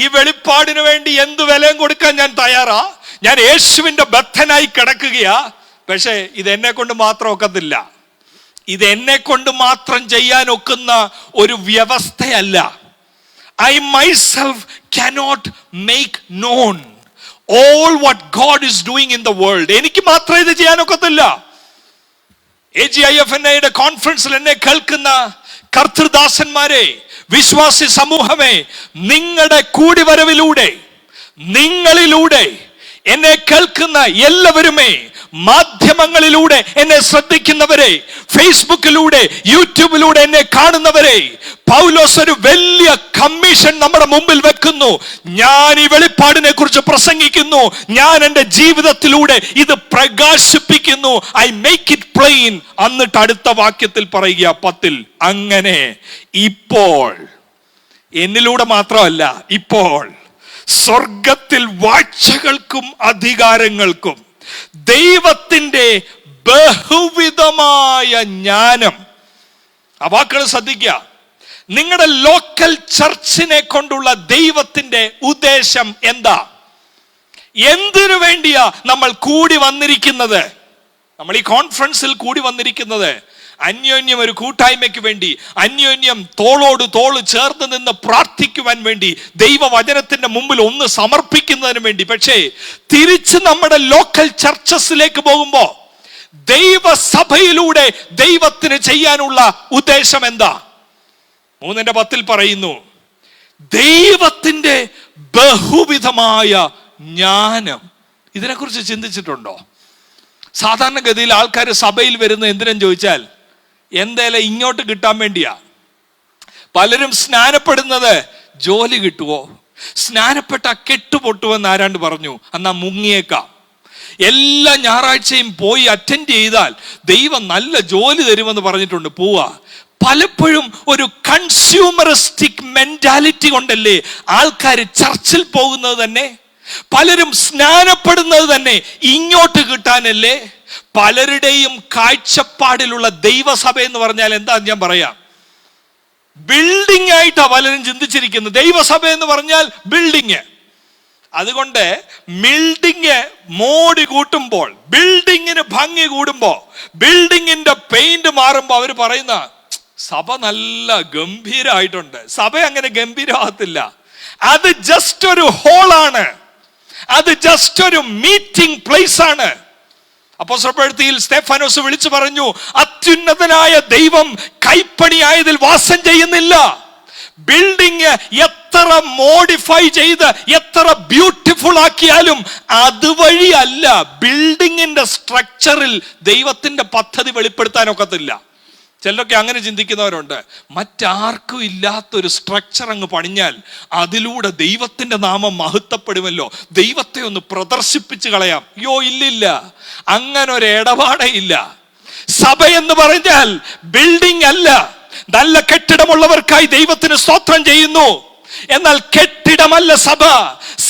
ഈ വെളിപ്പാടിന് വേണ്ടി എന്ത് വിലയും കൊടുക്കാൻ ഞാൻ തയ്യാറാ. ഞാൻ യേശുവിന്റെ ബദ്ധനായി കിടക്കുകയാ. പക്ഷേ ഇത് എന്നെ കൊണ്ട് മാത്രം ഒക്കത്തില്ല. ഇത് എന്നെ കൊണ്ട് മാത്രം ചെയ്യാൻ ഒക്കുന്ന ഒരു വ്യവസ്ഥയല്ല. I myself cannot make known all what God is doing in the world. എനിക്ക് മാത്രം ഇത് ചെയ്യാൻ ഒക്കത്തില്ല. AGIFNAയുടെ കോൺഫറൻസിൽ എന്നെ കേൾക്കുന്ന കർത്തൃദാസന്മാരെ, വിശ്വാസി സമൂഹമേ, നിങ്ങളുടെ കൂടിവരവിലൂടെ, നിങ്ങളിലൂടെ എന്നെ കേൾക്കുന്ന എല്ലാവരുമേ, മാധ്യമങ്ങളിലൂടെ എന്നെ ശ്രദ്ധിക്കുന്നവരെ, ഫേസ്ബുക്കിലൂടെ, യൂട്യൂബിലൂടെ എന്നെ കാണുന്നവരെ, പൗലോസ് ഒരു വലിയ കമ്മീഷൻ നമ്മുടെ മുമ്പിൽ വെക്കുന്നു. ഞാൻ ഈ വെളിപ്പാടിനെ കുറിച്ച് പ്രസംഗിക്കുന്നു. ഞാൻ എൻ്റെ ജീവിതത്തിലൂടെ ഇത് പ്രകാശിപ്പിക്കുന്നു. I make it plain. എന്നിട്ട് അടുത്ത വാക്യത്തിൽ പറയുക 10, അങ്ങനെ ഇപ്പോൾ, എന്നിലൂടെ മാത്രമല്ല, ഇപ്പോൾ സ്വർഗത്തിൽ വാഴ്ചകൾക്കും അധികാരങ്ങൾക്കും ദൈവത്തിന്റെ ബഹുവിധമായ ജ്ഞാനം. ആ വാക്കുകൾ ശ്രദ്ധിക്കുക. നിങ്ങളുടെ ലോക്കൽ ചർച്ചിനെ കൊണ്ടുള്ള ദൈവത്തിന്റെ ഉദ്ദേശം എന്താ? എന്തിനു വേണ്ടിയാ നമ്മൾ കൂടി വന്നിരിക്കുന്നത്? നമ്മൾ ഈ കോൺഫറൻസിൽ കൂടി വന്നിരിക്കുന്നത് അന്യോന്യം ഒരു കൂട്ടായ്മയ്ക്ക് വേണ്ടി, അന്യോന്യം തോളോട് തോള് ചേർന്ന് നിന്ന് പ്രാർത്ഥിക്കുവാൻ വേണ്ടി, ദൈവവചനത്തിന്റെ മുമ്പിൽ ഒന്ന് സമർപ്പിക്കുന്നതിന് വേണ്ടി. പക്ഷേ തിരിച്ച് നമ്മുടെ ലോക്കൽ ചർച്ചസിലേക്ക് പോകുമ്പോ ദൈവസഭയിലൂടെ ദൈവത്തിന് ചെയ്യാനുള്ള ഉദ്ദേശം എന്താ? 3:10 പറയുന്നു, ദൈവത്തിന്റെ ബഹുവിധമായ ജ്ഞാനം. ഇതിനെക്കുറിച്ച് ചിന്തിച്ചിട്ടുണ്ടോ? സാധാരണഗതിയിൽ ആൾക്കാർ സഭയിൽ വരുന്ന എന്തിനെന്ന് ചോദിച്ചാൽ എന്തേലും ഇങ്ങോട്ട് കിട്ടാൻ വേണ്ടിയാ. പലരും സ്നാനപ്പെടുന്നത് ജോലി കിട്ടുവോ, സ്നാനപ്പെട്ട കെട്ടുപൊട്ടുവെന്ന് ആരാണ്ട് പറഞ്ഞു, എന്നാ മുങ്ങിയേക്കാം. എല്ലാ ഞായറാഴ്ചയും പോയി അറ്റൻഡ് ചെയ്താൽ ദൈവം നല്ല ജോലി തരുമെന്ന് പറഞ്ഞിട്ടുണ്ട്, പോവാ. പലപ്പോഴും ഒരു കൺസ്യൂമറിസ്റ്റിക് മെന്റാലിറ്റി കൊണ്ടല്ലേ ആൾക്കാർ ചർച്ചിൽ പോകുന്നത് തന്നെ, പലരും സ്നാനപ്പെടുന്നത് തന്നെ ഇങ്ങോട്ട് കിട്ടാനല്ലേ. പലരുടെയും കാഴ്ചപ്പാടിലുള്ള ദൈവസഭ എന്ന് പറഞ്ഞാൽ എന്താ ഞാൻ പറയാം, ബിൽഡിംഗ് ആയിട്ടാ പലരും ചിന്തിച്ചിരിക്കുന്നത്. ദൈവസഭ എന്ന് പറഞ്ഞാൽ ബിൽഡിങ്. അതുകൊണ്ട് ബിൽഡിങ് മോടി കൂട്ടുമ്പോൾ, ബിൽഡിങ്ങിന് ഭംഗി കൂടുമ്പോ, ബിൽഡിങ്ങിന്റെ പെയിന്റ് മാറുമ്പോ അവർ പറയുന്ന സഭ നല്ല ഗംഭീരമായിട്ടുണ്ട്. സഭ അങ്ങനെ ഗംഭീരമാകത്തില്ല. അത് ജസ്റ്റ് ഒരു ഹോളാണ്, അത് ജസ്റ്റ് ഒരു മീറ്റിംഗ് പ്ലേസ് ആണ്. അപ്പോസ്തലപ്രവൃത്തിയിൽ സ്തെഫാനോസ് വിളിച്ചു പറഞ്ഞു, അത്യുന്നതനായ ദൈവം കൈപ്പണിയായതിൽ വാസം ചെയ്യുന്നില്ല. ബിൽഡിംഗ് എത്ര മോഡിഫൈ ചെയ്ത് എത്ര ബ്യൂട്ടിഫുൾ ആക്കിയാലും അതുവഴി അല്ല ബിൽഡിങ്ങിന്റെ സ്ട്രക്ചറിൽ ദൈവത്തിന്റെ പദ്ധതി വെളിപ്പെടുത്താൻ ഒക്കത്തില്ല. ചിലരൊക്കെ അങ്ങനെ ചിന്തിക്കുന്നവരുണ്ട്. മറ്റാർക്കും ഇല്ലാത്തൊരു സ്ട്രക്ചർ അങ്ങ് പണിഞ്ഞാൽ അതിലൂടെ ദൈവത്തിന്റെ നാമം മഹത്വപ്പെടുമല്ലോ, ദൈവത്തെ ഒന്ന് പ്രദർശിപ്പിച്ച് കളയാം. യോ, ഇല്ലില്ല, അങ്ങനെ ഒരു ഇടപാടേ ഇല്ല. സഭ എന്ന് പറഞ്ഞാൽ ബിൽഡിംഗ് അല്ല. നല്ല കെട്ടിടമുള്ളവർക്കായി ദൈവത്തിന് സ്തോത്രം ചെയ്യുന്നു. എന്നാൽ കെട്ടിടമല്ല സഭ.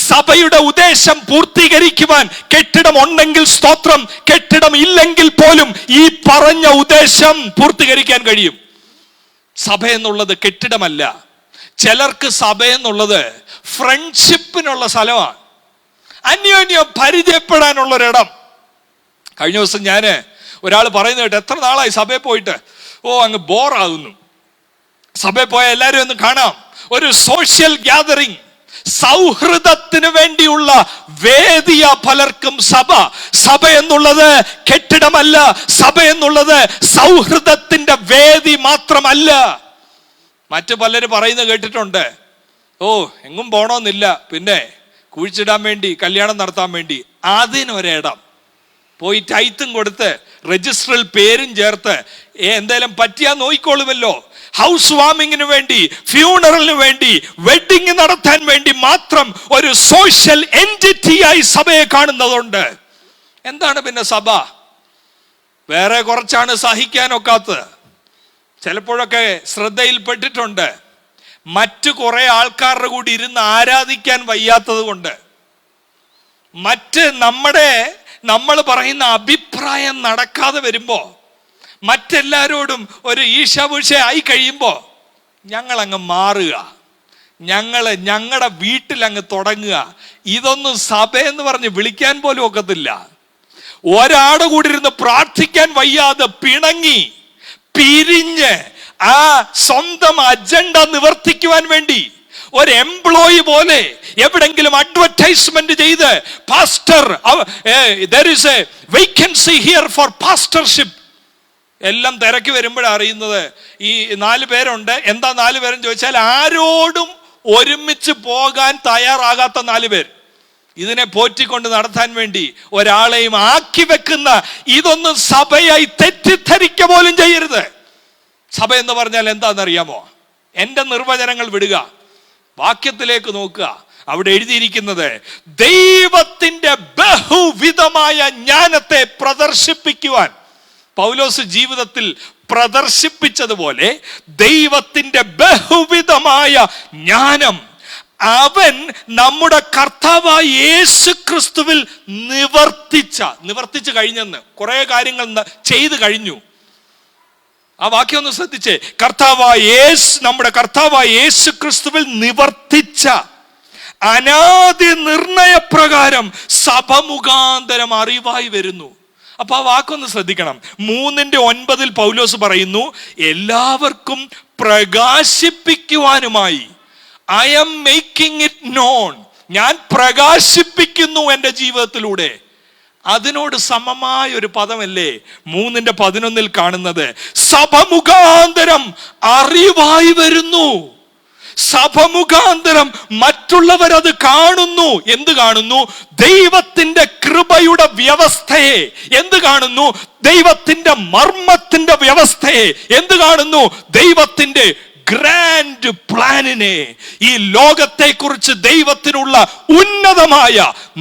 സഭയുടെ ഉദ്ദേശം പൂർത്തീകരിക്കുവാൻ കെട്ടിടം ഉണ്ടെങ്കിൽ സ്തോത്രം, കെട്ടിടം ഇല്ലെങ്കിൽ പോലും ഈ പറഞ്ഞ ഉദ്ദേശം പൂർത്തീകരിക്കാൻ കഴിയും. സഭ എന്നുള്ളത് കെട്ടിടമല്ല. ചിലർക്ക് സഭ എന്നുള്ളത് ഫ്രണ്ട്ഷിപ്പിനുള്ള സ്ഥലമാണ്, അന്യോന്യം പരിചയപ്പെടാനുള്ളൊരിടം. കഴിഞ്ഞ ദിവസം ഞാന് ഒരാൾ പറയുന്നത് കേട്ട്, എത്ര നാളായി സഭയിൽ പോയിട്ട്, അങ്ങ് ബോറാകുന്നു, സഭയിൽ പോയാൽ എല്ലാവരും ഒന്ന് കാണാം. ഒരു സോഷ്യൽ ഗ്യാതറിംഗ്, സൗഹൃദത്തിന് വേണ്ടിയുള്ള വേദിയ പലർക്കും സഭ. സഭ എന്നുള്ളത് കെട്ടിടമല്ല, സഭ എന്നുള്ളത് സൗഹൃദത്തിന്റെ വേദി മാത്രമല്ല. മറ്റു പലരും പറയുന്നത് കേട്ടിട്ടുണ്ട്, എങ്ങും പോണമെന്നില്ല, പിന്നെ കുഴിച്ചിടാൻ വേണ്ടി, കല്യാണം നടത്താൻ വേണ്ടി അതിനൊരിടം പോയി ടൈത്തും കൊടുത്ത് രജിസ്റ്ററിൽ പേരും ചേർത്ത് എന്തായാലും പറ്റിയാ നോയിക്കോളുമല്ലോ. ഹൗസ് വാമിങ്ങിന് വേണ്ടി, ഫ്യൂണറലിന് വേണ്ടി, വെഡിങ് നടത്താൻ വേണ്ടി മാത്രം ഒരു സോഷ്യൽ എൻറ്റിറ്റിയായി സഭയെ കാണുന്നതുണ്ട്. എന്താണ് പിന്നെ സഭ? വേറെ കുറച്ചാണ് സഹിക്കാനൊക്കാത്തത്. ചിലപ്പോഴൊക്കെ ശ്രദ്ധയിൽപ്പെട്ടിട്ടുണ്ട്, മറ്റു കുറെ ആൾക്കാരുടെ കൂടി ഇരുന്ന് ആരാധിക്കാൻ വയ്യാത്തത് കൊണ്ട്, മറ്റ് നമ്മൾ പറയുന്ന അഭിപ്രായം നടക്കാതെ വരുമ്പോ, മറ്റെല്ലാരോടും ഒരു ഈശാപൂഷ ആയി കഴിയുമ്പോ ഞങ്ങൾ അങ്ങ് മാറുക, ഞങ്ങളുടെ വീട്ടിൽ അങ്ങ് തുടങ്ങുക. ഇതൊന്നും സഭയെന്ന് പറഞ്ഞ് വിളിക്കാൻ പോലും ഒക്കത്തില്ല. ഒരാട് കൂടി ഇരുന്ന് പ്രാർത്ഥിക്കാൻ വയ്യാതെ പിണങ്ങി പിരിഞ്ഞ് ആ സ്വന്തം അജണ്ട നിവർത്തിക്കുവാൻ വേണ്ടി ഒരു എംപ്ലോയി പോലെ എവിടെങ്കിലും അഡ്വർടൈസ്മെന്റ് ചെയ്ത്, pastor, there is a vacancy here for pastorship, എല്ലാം തിരക്കി വരുമ്പോഴാണ് അറിയുന്നത് ഈ 4 പേരുണ്ട്. എന്താ 4 പേരെന്ന് ചോദിച്ചാൽ, ആരോടും ഒരുമിച്ച് പോകാൻ തയ്യാറാകാത്ത 4 പേർ. ഇതിനെ പോറ്റിക്കൊണ്ട് നടത്താൻ വേണ്ടി ഒരാളെയും ആക്കി വെക്കുന്ന, ഇതൊന്നും സഭയായി തെറ്റിദ്ധരിക്ക പോലും ചെയ്യരുത്. സഭ എന്ന് പറഞ്ഞാൽ എന്താണെന്നറിയാമോ? എന്റെ നിർവചനങ്ങൾ വിടുക, വാക്യത്തിലേക്ക് നോക്കുക. അവിടെ എഴുതിയിരിക്കുന്നത്, ദൈവത്തിന്റെ ബഹുവിധമായ ജ്ഞാനത്തെ പ്രദർശിപ്പിക്കുവാൻ പൗലോസ് ജീവിതത്തിൽ പ്രദർശിപ്പിച്ചതുപോലെ ദൈവത്തിന്റെ ബഹുവിധമായ ജ്ഞാനം അവൻ നമ്മുടെ കർത്താവായ യേശു ക്രിസ്തുവിൽ നിവർത്തിച്ചു കഴിഞ്ഞെന്ന്. കുറെ കാര്യങ്ങൾ ചെയ്തു കഴിഞ്ഞു. ആ വാക്യം ഒന്ന് ശ്രദ്ധിച്ചേ. നമ്മുടെ കർത്താവായ യേശു ക്രിസ്തുവിൽ നിവർത്തിച്ച അനാദി നിർണയപ്രകാരം സഭ മുഖാന്തരം അറിവായി വരുന്നു. അപ്പൊ ആ വാക്കൊന്ന് ശ്രദ്ധിക്കണം. 3:9 പൗലോസ് പറയുന്നു, എല്ലാവർക്കും പ്രകാശിപ്പിക്കുവാനുമായി, I am making it known, ഞാൻ പ്രകാശിപ്പിക്കുന്നു എൻ്റെ ജീവിതത്തിലൂടെ. അതിനോട് സമമായ ഒരു പദമല്ലേ 3:11 കാണുന്നത്? സഭ മുഖാന്തരം അറിവായി വരുന്നു. സഭ മുഖാന്തരം മറ്റുള്ളവരത് കാണുന്നു. എന്ത് കാണുന്നു? ദൈവത്തിന്റെ കൃപയുടെ വ്യവസ്ഥയെ. എന്ത് കാണുന്നു? ദൈവത്തിന്റെ മർമ്മത്തിന്റെ വ്യവസ്ഥയെ. എന്ത് കാണുന്നു? ദൈവത്തിന്റെ ഗ്രാൻഡ് പ്ലാനിനെ. ഈ ലോകത്തെ കുറിച്ച് ദൈവത്തിനുള്ള ഉന്നതമായ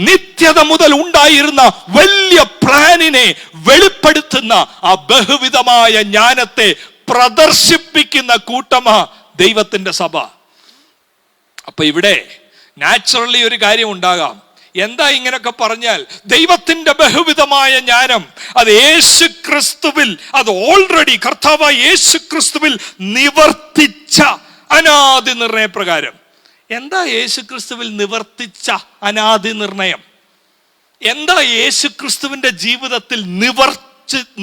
നിത്യത മുതൽ ഉണ്ടായിരുന്ന വലിയ പ്ലാനിനെ വെളിപ്പെടുത്തുന്ന ആ ബഹുവിധമായ ജ്ഞാനത്തെ പ്രദർശിപ്പിക്കുന്ന കൂട്ടമാ ദൈവത്തിന്റെ സഭ. അപ്പൊ ഇവിടെ നാച്ചുറലി ഒരു കാര്യം ഉണ്ടാകാം. എന്താ ഇങ്ങനൊക്കെ പറഞ്ഞാൽ? ദൈവത്തിന്റെ ബഹുവിധമായ ജ്ഞാനം അത് യേശു ക്രിസ്തുവിൽ, അത് ഓൾറെഡി കർത്താവായ യേശു ക്രിസ്തുവിൽ നിവർത്തിച്ച അനാദി നിർണയപ്രകാരം. എന്താ യേശു ക്രിസ്തുവിൽ നിവർത്തിച്ച അനാദി നിർണയം? എന്താ യേശു ക്രിസ്തുവിന്റെ ജീവിതത്തിൽ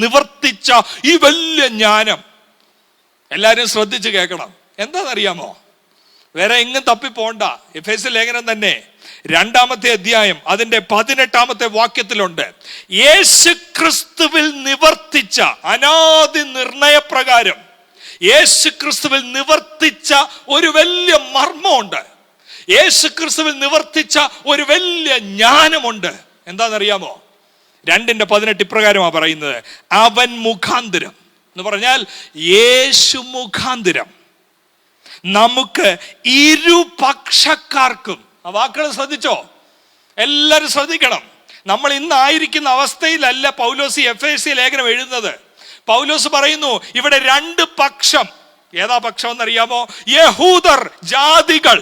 നിവർത്തിച്ച ഈ വലിയ ജ്ഞാനം? എല്ലാരും ശ്രദ്ധിച്ച് കേൾക്കണം. എന്താണെന്നറിയാമോ? വേറെ എങ്ങും തപ്പി പോണ്ട. എഫേസ്യ ലേഖനം തന്നെ 2-ാമത്തെ അധ്യായം അതിന്റെ 18-ാമത്തെ വാക്യത്തിലുണ്ട്. യേശു ക്രിസ്തുവിൽ നിവർത്തിച്ച അനാദി നിർണയപ്രകാരം യേശു ക്രിസ്തുവിൽ നിവർത്തിച്ച ഒരു വലിയ മർമ്മമുണ്ട്. യേശു ക്രിസ്തുവിൽ നിവർത്തിച്ച ഒരു വലിയ ജ്ഞാനമുണ്ട്. എന്താണെന്നറിയാമോ? 2:18 ഇപ്രകാരമാണ് പറയുന്നത്: അവൻ മുഖാന്തരം എന്ന് പറഞ്ഞാൽ യേശു മുഖാന്തരം നമുക്ക് ഇരുപക്ഷക്കാർക്കും. ആ വാക്കുകൾ ശ്രദ്ധിച്ചോ? എല്ലാവരും ശ്രദ്ധിക്കണം. നമ്മൾ ഇന്നായിരിക്കുന്ന അവസ്ഥയിലല്ല പൗലോസ് എഫേസ്യ ലേഖനം എഴുതുന്നത്. പൗലോസ് പറയുന്നു ഇവിടെ 2 പക്ഷം. ഏതാ പക്ഷം എന്നറിയാമോ? യഹൂദർ, ജാതികൾ.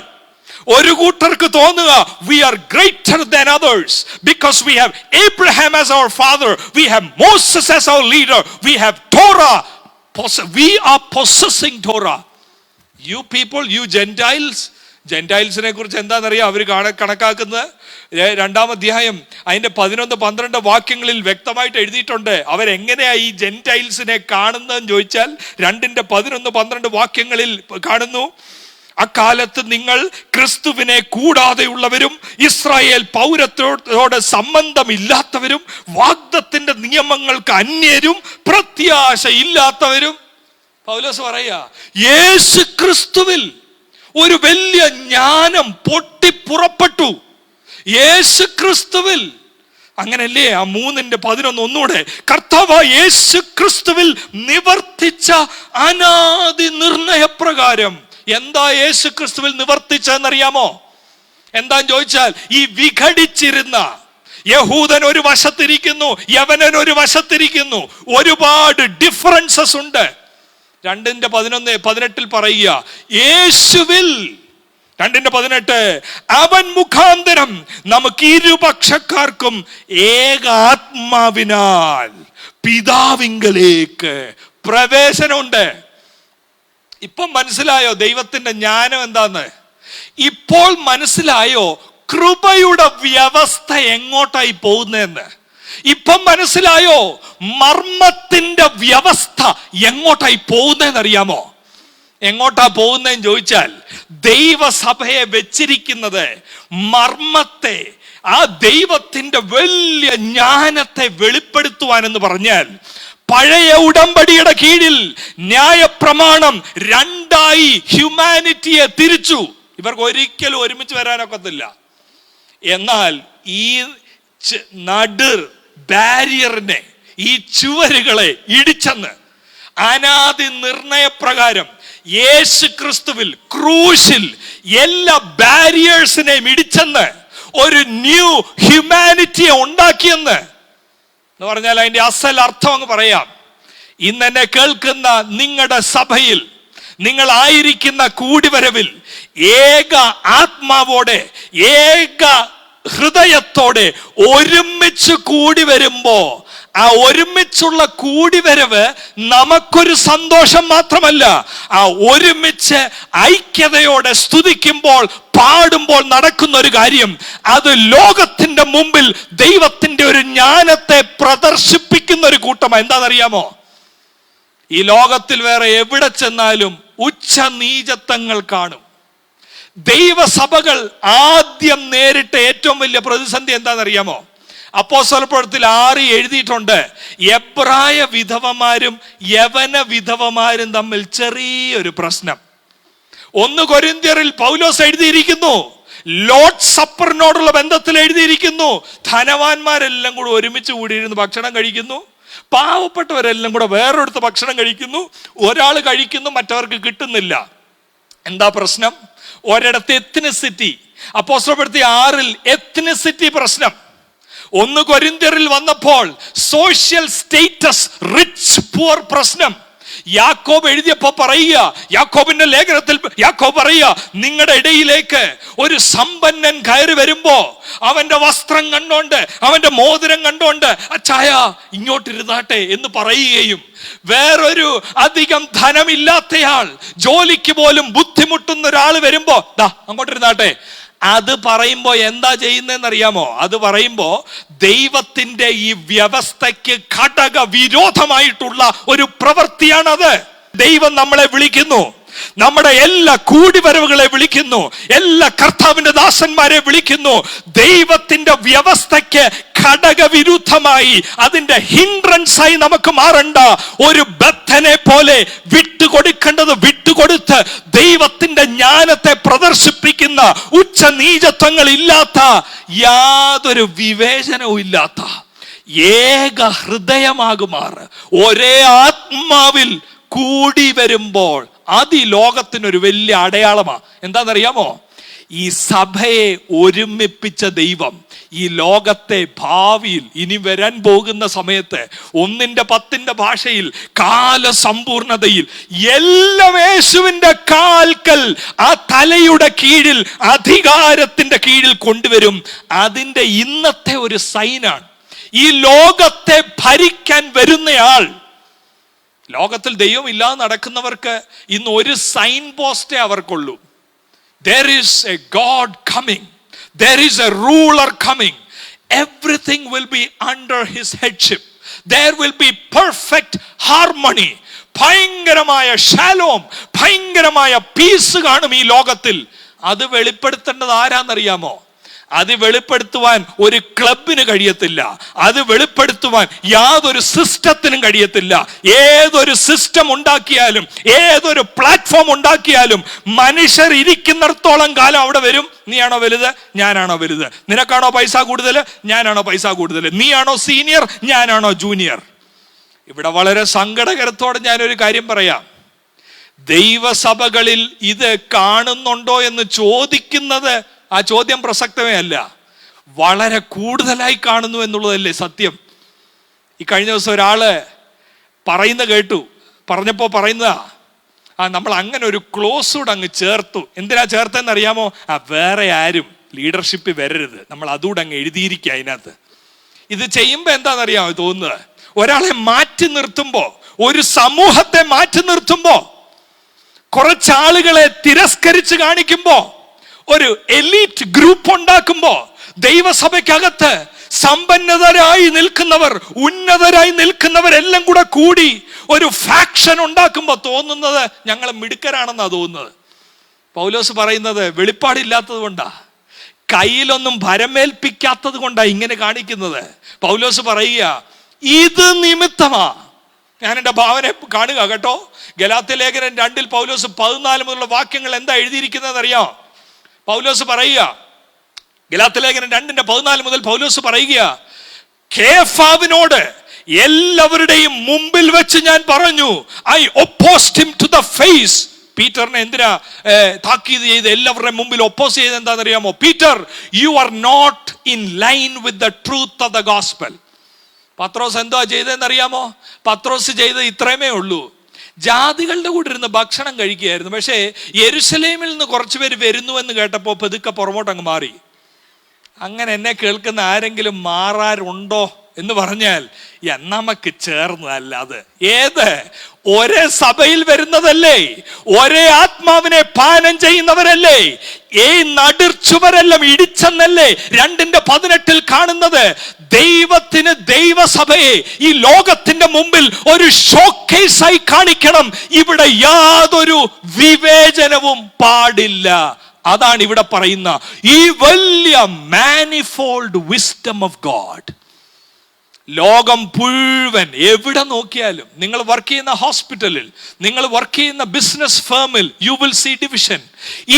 ഒരു കൂട്ടർക്ക് തോന്നുക we are greater than others because we have Abraham as our father, we have Moses as our leader, we have Torah, we are possessing Torah. You people, you Gentiles. ജെന്റൈൽസിനെ കുറിച്ച് എന്താണെന്നറിയാം? അവർ കണക്കാക്കുന്നത് 2-ാം അധ്യായം അതിന്റെ 11-12 വാക്യങ്ങളിൽ വ്യക്തമായിട്ട് എഴുതിയിട്ടുണ്ട്. അവരെങ്ങനെയാ ഈ ജെന്റൈൽസിനെ കാണുന്നതെന്ന് ചോദിച്ചാൽ 2:11-12 വാക്യങ്ങളിൽ കാണുന്നു: അക്കാലത്ത് നിങ്ങൾ ക്രിസ്തുവിനെ കൂടാതെയുള്ളവരും ഇസ്രായേൽ പൗരത്വത്തോട് സംബന്ധമില്ലാത്തവരും വാഗ്ദത്തിന്റെ നിയമങ്ങൾക്ക് അന്യരും പ്രത്യാശ ഇല്ലാത്തവരും. പൗലോസ് പറയാ യേശു ക്രിസ്തുവിൽ ഒരു വലിയ ജ്ഞാനം പൊട്ടിപ്പുറപ്പെട്ടു. യേശു ക്രിസ്തുവിൽ. അങ്ങനല്ലേ ആ 3:11 ഒന്നുകൂടെ: കർത്താവായ യേശു ക്രിസ്തുവിൽ നിവർത്തിച്ച അനാദി നിർണയപ്രകാരം. എന്താ യേശു ക്രിസ്തുവിൽ നിവർത്തിച്ചെന്നറിയാമോ? എന്താന്ന് ചോദിച്ചാൽ ഈ വിഘടിച്ചിരുന്ന യഹൂദൻ ഒരു വശത്തിരിക്കുന്നു, യവനൻ ഒരു വശത്തിരിക്കുന്നു. ഒരുപാട് ഡിഫറൻസസ് ഉണ്ട്. 2:11-18 പറയുക യേശുവിൽ. 2:18 അവൻ മുഖാന്തരം നമുക്ക് ഇരുപക്ഷക്കാർക്കും ഏക ആത്മാവിനാൽ പിതാവിങ്കലേക്ക് പ്രവേശനമുണ്ട്. ഇപ്പം മനസ്സിലായോ ദൈവത്തിന്റെ ജ്ഞാനം എന്താന്ന്? ഇപ്പോൾ മനസ്സിലായോ കൃപയുടെ വ്യവസ്ഥ എങ്ങോട്ടായി പോകുന്നതെന്ന്? ഇപ്പം മനസ്സിലായോ മർമ്മത്തിന്റെ വ്യവസ്ഥ എങ്ങോട്ടായി പോകുന്നതെന്നറിയാമോ? എങ്ങോട്ടാ പോകുന്നതെന്ന് ചോദിച്ചാൽ ദൈവസഭയെ വെച്ചിരിക്കുന്നത് മർമ്മത്തെ, ആ ദൈവത്തിന്റെ വലിയ ജ്ഞാനത്തെ വെളിപ്പെടുത്തുവാനെന്ന് പറഞ്ഞാൽ പഴയ ഉടമ്പടിയുടെ കീഴിൽ ന്യായപ്രമാണം 2ആയി ഹ്യൂമാനിറ്റിയെ തിരിച്ചു. ഇവർക്ക് ഒരിക്കലും ഒരുമിച്ച് വരാനൊക്കത്തില്ല. എന്നാൽ ഈ ബാരിയറിനെ, ഈ ചുവരുകളെ ഇടിച്ചെന്ന് അനാദി നിർണയപ്രകാരം യേശു ക്രിസ്തുവിൽ ക്രൂശിൽ എല്ലാ ബാരിയേഴ്സിനെയും ഇടിച്ചെന്ന് ഒരു ന്യൂ ഹ്യൂമാനിറ്റിയെ ഉണ്ടാക്കിയെന്ന് എന്ന് പറഞ്ഞാൽ അതിന്റെ അസൽ അർത്ഥം അങ്ങ് പറയാം. ഇന്നെന്നെ കേൾക്കുന്ന നിങ്ങളുടെ സഭയിൽ, നിങ്ങളായിരിക്കുന്ന കൂടിവരവിൽ ഏക ആത്മാവോടെ ഏക ഹൃദയത്തോടെ ഒരുമിച്ച് കൂടി വരുമ്പോ ആ ഒരുമിച്ചുള്ള കൂടിവരവ് നമുക്കൊരു സന്തോഷം മാത്രമല്ല, ആ ഒരുമിച്ച് ഐക്യതയോടെ സ്തുതിക്കുമ്പോൾ പാടുമ്പോൾ നടക്കുന്ന ഒരു കാര്യം, അത് ലോകത്തിന്റെ മുമ്പിൽ ദൈവത്തിന്റെ ഒരു ജ്ഞാനത്തെ പ്രദർശിപ്പിക്കുന്ന ഒരു കൂട്ടമാണ്. എന്താണെന്നറിയാമോ? ഈ ലോകത്തിൽ വേറെ എവിടെ ചെന്നാലും ഉച്ചനീചത്വങ്ങൾ കാണും. ദൈവസഭകൾ ആദ്യം നേരിട്ട ഏറ്റവും വലിയ പ്രതിസന്ധി എന്താണെന്നറിയാമോ? അപ്പോസ്തലപ്രവൃത്തിയിൽ 6 എഴുതിയിട്ടുണ്ട്, എബ്രായ വിധവമാരും യവന വിധവമാരും തമ്മിൽ ചെറിയൊരു പ്രശ്നം. 1 കൊരിന്ത്യരിൽ പൗലോസ് എഴുതിയിരിക്കുന്നു, ലോർഡ് സപ്പറിനോടുള്ള ബന്ധത്തിൽ എഴുതിയിരിക്കുന്നു, ധനവാന്മാരെല്ലാം കൂടെ ഒരുമിച്ച് കൂടിയിരുന്ന് ഭക്ഷണം കഴിക്കുന്നു, പാവപ്പെട്ടവരെല്ലാം കൂടെ വേറൊരുത്ത ഭക്ഷണം കഴിക്കുന്നു, ഒരാൾ കഴിക്കുന്നു, മറ്റവർക്ക് കിട്ടുന്നില്ല. എന്താ പ്രശ്നം? ഒരിടത്ത് എത്നിസിറ്റി. അപ്പോസ്തലപ്രവൃത്തി 6 എത്നിസിറ്റി പ്രശ്നം. 1 കൊരിന്ത്യരിൽ വന്നപ്പോൾ സോഷ്യൽ സ്റ്റേറ്റസ്, റിച്ച് പുവർ പ്രശ്നം. യാക്കോബ് എഴുതിയപ്പോ പറയുക, യാക്കോബിന്റെ ലേഖനത്തിൽ യാക്കോബ് പറയുക, നിങ്ങളുടെ ഇടയിലേക്ക് ഒരു സമ്പന്നൻ കയറി വരുമ്പോ അവന്റെ വസ്ത്രം കണ്ടോണ്ട്, അവന്റെ മോതിരം കണ്ടോണ്ട് അച്ചായ ഇങ്ങോട്ടിരുന്നാട്ടെ എന്ന് പറയുകയും, വേറൊരു അധികം ധനമില്ലാത്തയാൾ, ജോലിക്ക് പോലും ബുദ്ധിമുട്ടുന്ന ഒരാൾ വരുമ്പോ ദാ അങ്ങോട്ടിരുന്നാട്ടെ, അത് പറയുമ്പോ എന്താ ചെയ്യുന്നതെന്നറിയാമോ? അത് പറയുമ്പോ ദൈവത്തിന്റെ ഈ വ്യവസ്ഥയ്ക്ക് ഘടക വിരോധമായിട്ടുള്ള ഒരു പ്രവൃത്തിയാണത്. ദൈവം നമ്മളെ വിളിക്കുന്നു, നമ്മുടെ എല്ലാ കൂടിവരവുകളെ വിളിക്കുന്നു, എല്ലാ കർത്താവിന്റെ ദാസന്മാരെ വിളിക്കുന്നു. ദൈവത്തിന്റെ വ്യവസ്ഥയ്ക്ക് ഘടകവിരുദ്ധമായി, അതിന്റെ ഹിൻഡ്രൻസ് ആയി നമുക്ക് മാറണ്ട. ഒരു ബദ്ധനെ പോലെ വിട്ടുകൊടുക്കേണ്ടത് വിട്ടുകൊടുത്ത് ദൈവത്തിന്റെ ജ്ഞാനത്തെ പ്രദർശിപ്പിക്കുന്ന, ഉച്ചനീചത്വങ്ങൾ ഇല്ലാത്ത, യാതൊരു വിവേചനവും ഇല്ലാത്ത ഏക ഹൃദയമാകുമാറ് ഒരേ ആത്മാവിൽ കൂടി വരുമ്പോൾ അത് ഈ ലോകത്തിനൊരു വലിയ അടയാളമാണ്. എന്താണെന്നറിയാമോ? ഈ സഭയെ ഒരുമിപ്പിച്ച ദൈവം ഈ ലോകത്തെ ഭാവിയിൽ ഇനി വരാൻ പോകുന്ന സമയത്ത് 1-10 ഭാഷയിൽ കാലസമ്പൂർണതയിൽ എല്ലാം യേശുവിന്റെ കാൽക്കൽ, ആ തലയുടെ കീഴിൽ, അധികാരത്തിന്റെ കീഴിൽ കൊണ്ടുവരും. അതിന്റെ ഇന്നത്തെ ഒരു സൈനാണ്. ഈ ലോകത്തെ ഭരിക്കാൻ വരുന്നയാൾ, ലോകത്തിൽ ദൈവം ഇല്ലാതെ നടക്കുന്നവർക്ക് ഇന്ന് ഒരു sign പോസ്റ്റേ അവർക്കുള്ളൂ. There is a God coming. There is a ruler coming. Everything will be under his headship. There will be perfect harmony. ഭയങ്കരമായ ഷാലോം, ഭയങ്കരമായ പീസ് കാണും ഈ ലോകത്തിൽ. അത് വെളിപ്പെടുത്തേണ്ടത് ആരാന്നറിയാമോ? അത് വെളിപ്പെടുത്തുവാൻ ഒരു ക്ലബിന് കഴിയത്തില്ല, അത് വെളിപ്പെടുത്തുവാൻ യാതൊരു സിസ്റ്റത്തിനും കഴിയത്തില്ല. ഏതൊരു സിസ്റ്റം ഉണ്ടാക്കിയാലും, ഏതൊരു പ്ലാറ്റ്ഫോം ഉണ്ടാക്കിയാലും, മനുഷ്യർ ഇരിക്കുന്നിടത്തോളം കാലം അവിടെ വരും, നീയാണോ വലുത്, ഞാനാണോ വലുത്, നിനക്കാണോ പൈസ കൂടുതൽ, ഞാനാണോ പൈസ കൂടുതൽ, നീയാണോ സീനിയർ, ഞാനാണോ ജൂനിയർ. ഇവിടെ വളരെ സങ്കടകരത്തോടെ ഞാനൊരു കാര്യം പറയാം. ദൈവസഭകളിൽ ഇത് കാണുന്നുണ്ടോ എന്ന് ചോദിക്കുന്നത്, ആ ചോദ്യം പ്രസക്തമേ അല്ല. വളരെ കൂടുതലായി കാണുന്നു എന്നുള്ളതല്ലേ സത്യം. ഈ കഴിഞ്ഞ ദിവസം ഒരാള് പറയുന്ന കേട്ടു, പറഞ്ഞപ്പോ പറയുന്നതാ, നമ്മൾ അങ്ങനെ ഒരു ക്ലോസൂഡ് അങ്ങ് ചേർത്തു. എന്തിനാ ചേർത്തെന്ന് അറിയാമോ? വേറെ ആരും ലീഡർഷിപ്പ് വരരുത്, നമ്മൾ അതുകൂടെ അങ്ങ് എഴുതിയിരിക്കുക അതിനകത്ത്. ഇത് ചെയ്യുമ്പോ എന്താണെന്നറിയാമോ തോന്നുന്നത്? ഒരാളെ മാറ്റി നിർത്തുമ്പോ, ഒരു സമൂഹത്തെ മാറ്റി നിർത്തുമ്പോ, കുറച്ചാളുകളെ തിരസ്കരിച്ച് കാണിക്കുമ്പോ, ഒരു എലീറ്റ് ഗ്രൂപ്പ് ഉണ്ടാക്കുമ്പോ, ദൈവസഭയ്ക്കകത്ത് സമ്പന്നതരായി നിൽക്കുന്നവർ, ഉന്നതരായി നിൽക്കുന്നവരെല്ലാം കൂടെ കൂടി ഒരു ഫാക്ഷൻ ഉണ്ടാക്കുമ്പോ തോന്നുന്നത് ഞങ്ങൾ മിടുക്കരാണെന്നാ തോന്നുന്നത്. പൗലോസ് പറയുന്നത് വെളിപ്പാടില്ലാത്തത് കൊണ്ടാ, കയ്യിലൊന്നും ഭരമേൽപ്പിക്കാത്തത് കൊണ്ടാ ഇങ്ങനെ കാണിക്കുന്നത്. പൗലോസ് പറയുക, ഇത് നിമിത്തമാ. ഞാൻ എൻ്റെ ഭാവന കാണുക കേട്ടോ. ഗലാത്യ ലേഖനം 2 പൗലോസ് 14 മുതലുള്ള വാക്യങ്ങൾ എന്താ എഴുതിയിരിക്കുന്നത് അറിയാം? പൗലോസ് പറയുക, ഗലാത്യ ലേഖനം 2:14 മുതൽ പൗലോസ് പറയുക, കേഫാവിനോട് എല്ലാവരുടെയും മുമ്പിൽ വെച്ച് ഞാൻ പറഞ്ഞു, I opposed him to the face. പീറ്ററിനെ എന്തിനാ താക്കീത് ചെയ്ത് എല്ലാവരുടെ മുമ്പിൽ ഒപ്പോസ് ചെയ്ത് എന്താണെന്നറിയാമോ? Peter, you are not in line with the truth of the gospel. പത്രോസ് എന്താ ചെയ്തതെന്നറിയാമോ? പത്രോസ് ചെയ്തത് ഇത്രയുമേ ഉള്ളൂ. ജാതികളുടെ കൂടെ ഇരുന്ന് ഭക്ഷണം കഴിക്കുകയായിരുന്നു. പക്ഷേ യെരുശലേമിൽ നിന്ന് കുറച്ച് പേര് വരുന്നു എന്ന് കേട്ടപ്പോൾ പതുക്കെ പുറമോട്ട് അങ്ങ് മാറി. അങ്ങനെ എന്നെ കേൾക്കുന്ന ആരെങ്കിലും മാറാറുണ്ടോ എന്ന് പറഞ്ഞാൽ നമുക്ക് ചേർന്നതല്ല. അത് ഏത് ഒരേ സഭയിൽ വരുന്നതല്ലേ, ഒരേ ആത്മാവിനെ പാനം ചെയ്യുന്നവരല്ലേ, ഈ നടുർച്ചുവരെല്ലാം ഇടിച്ചെന്നല്ലേ 2:18 കാണുന്നത്. ദൈവത്തിന് ദൈവസഭയെ ഈ ലോകത്തിന്റെ മുമ്പിൽ ഒരു ഷോക്കേസായി കാണിക്കണം. ഇവിടെ യാതൊരു വിവേചനവും പാടില്ല. അതാണ് ഇവിടെ പറയുന്ന ഈ വലിയ മാനിഫോൾഡ് വിസ്ഡം ഓഫ് ഗോഡ്. ലോകം മുഴുവൻ എവിടെ നോക്കിയാലും, നിങ്ങൾ വർക്ക് ചെയ്യുന്ന ഹോസ്പിറ്റലിൽ, നിങ്ങൾ വർക്ക് ചെയ്യുന്ന ബിസിനസ് ഫേമിൽ, you will see division.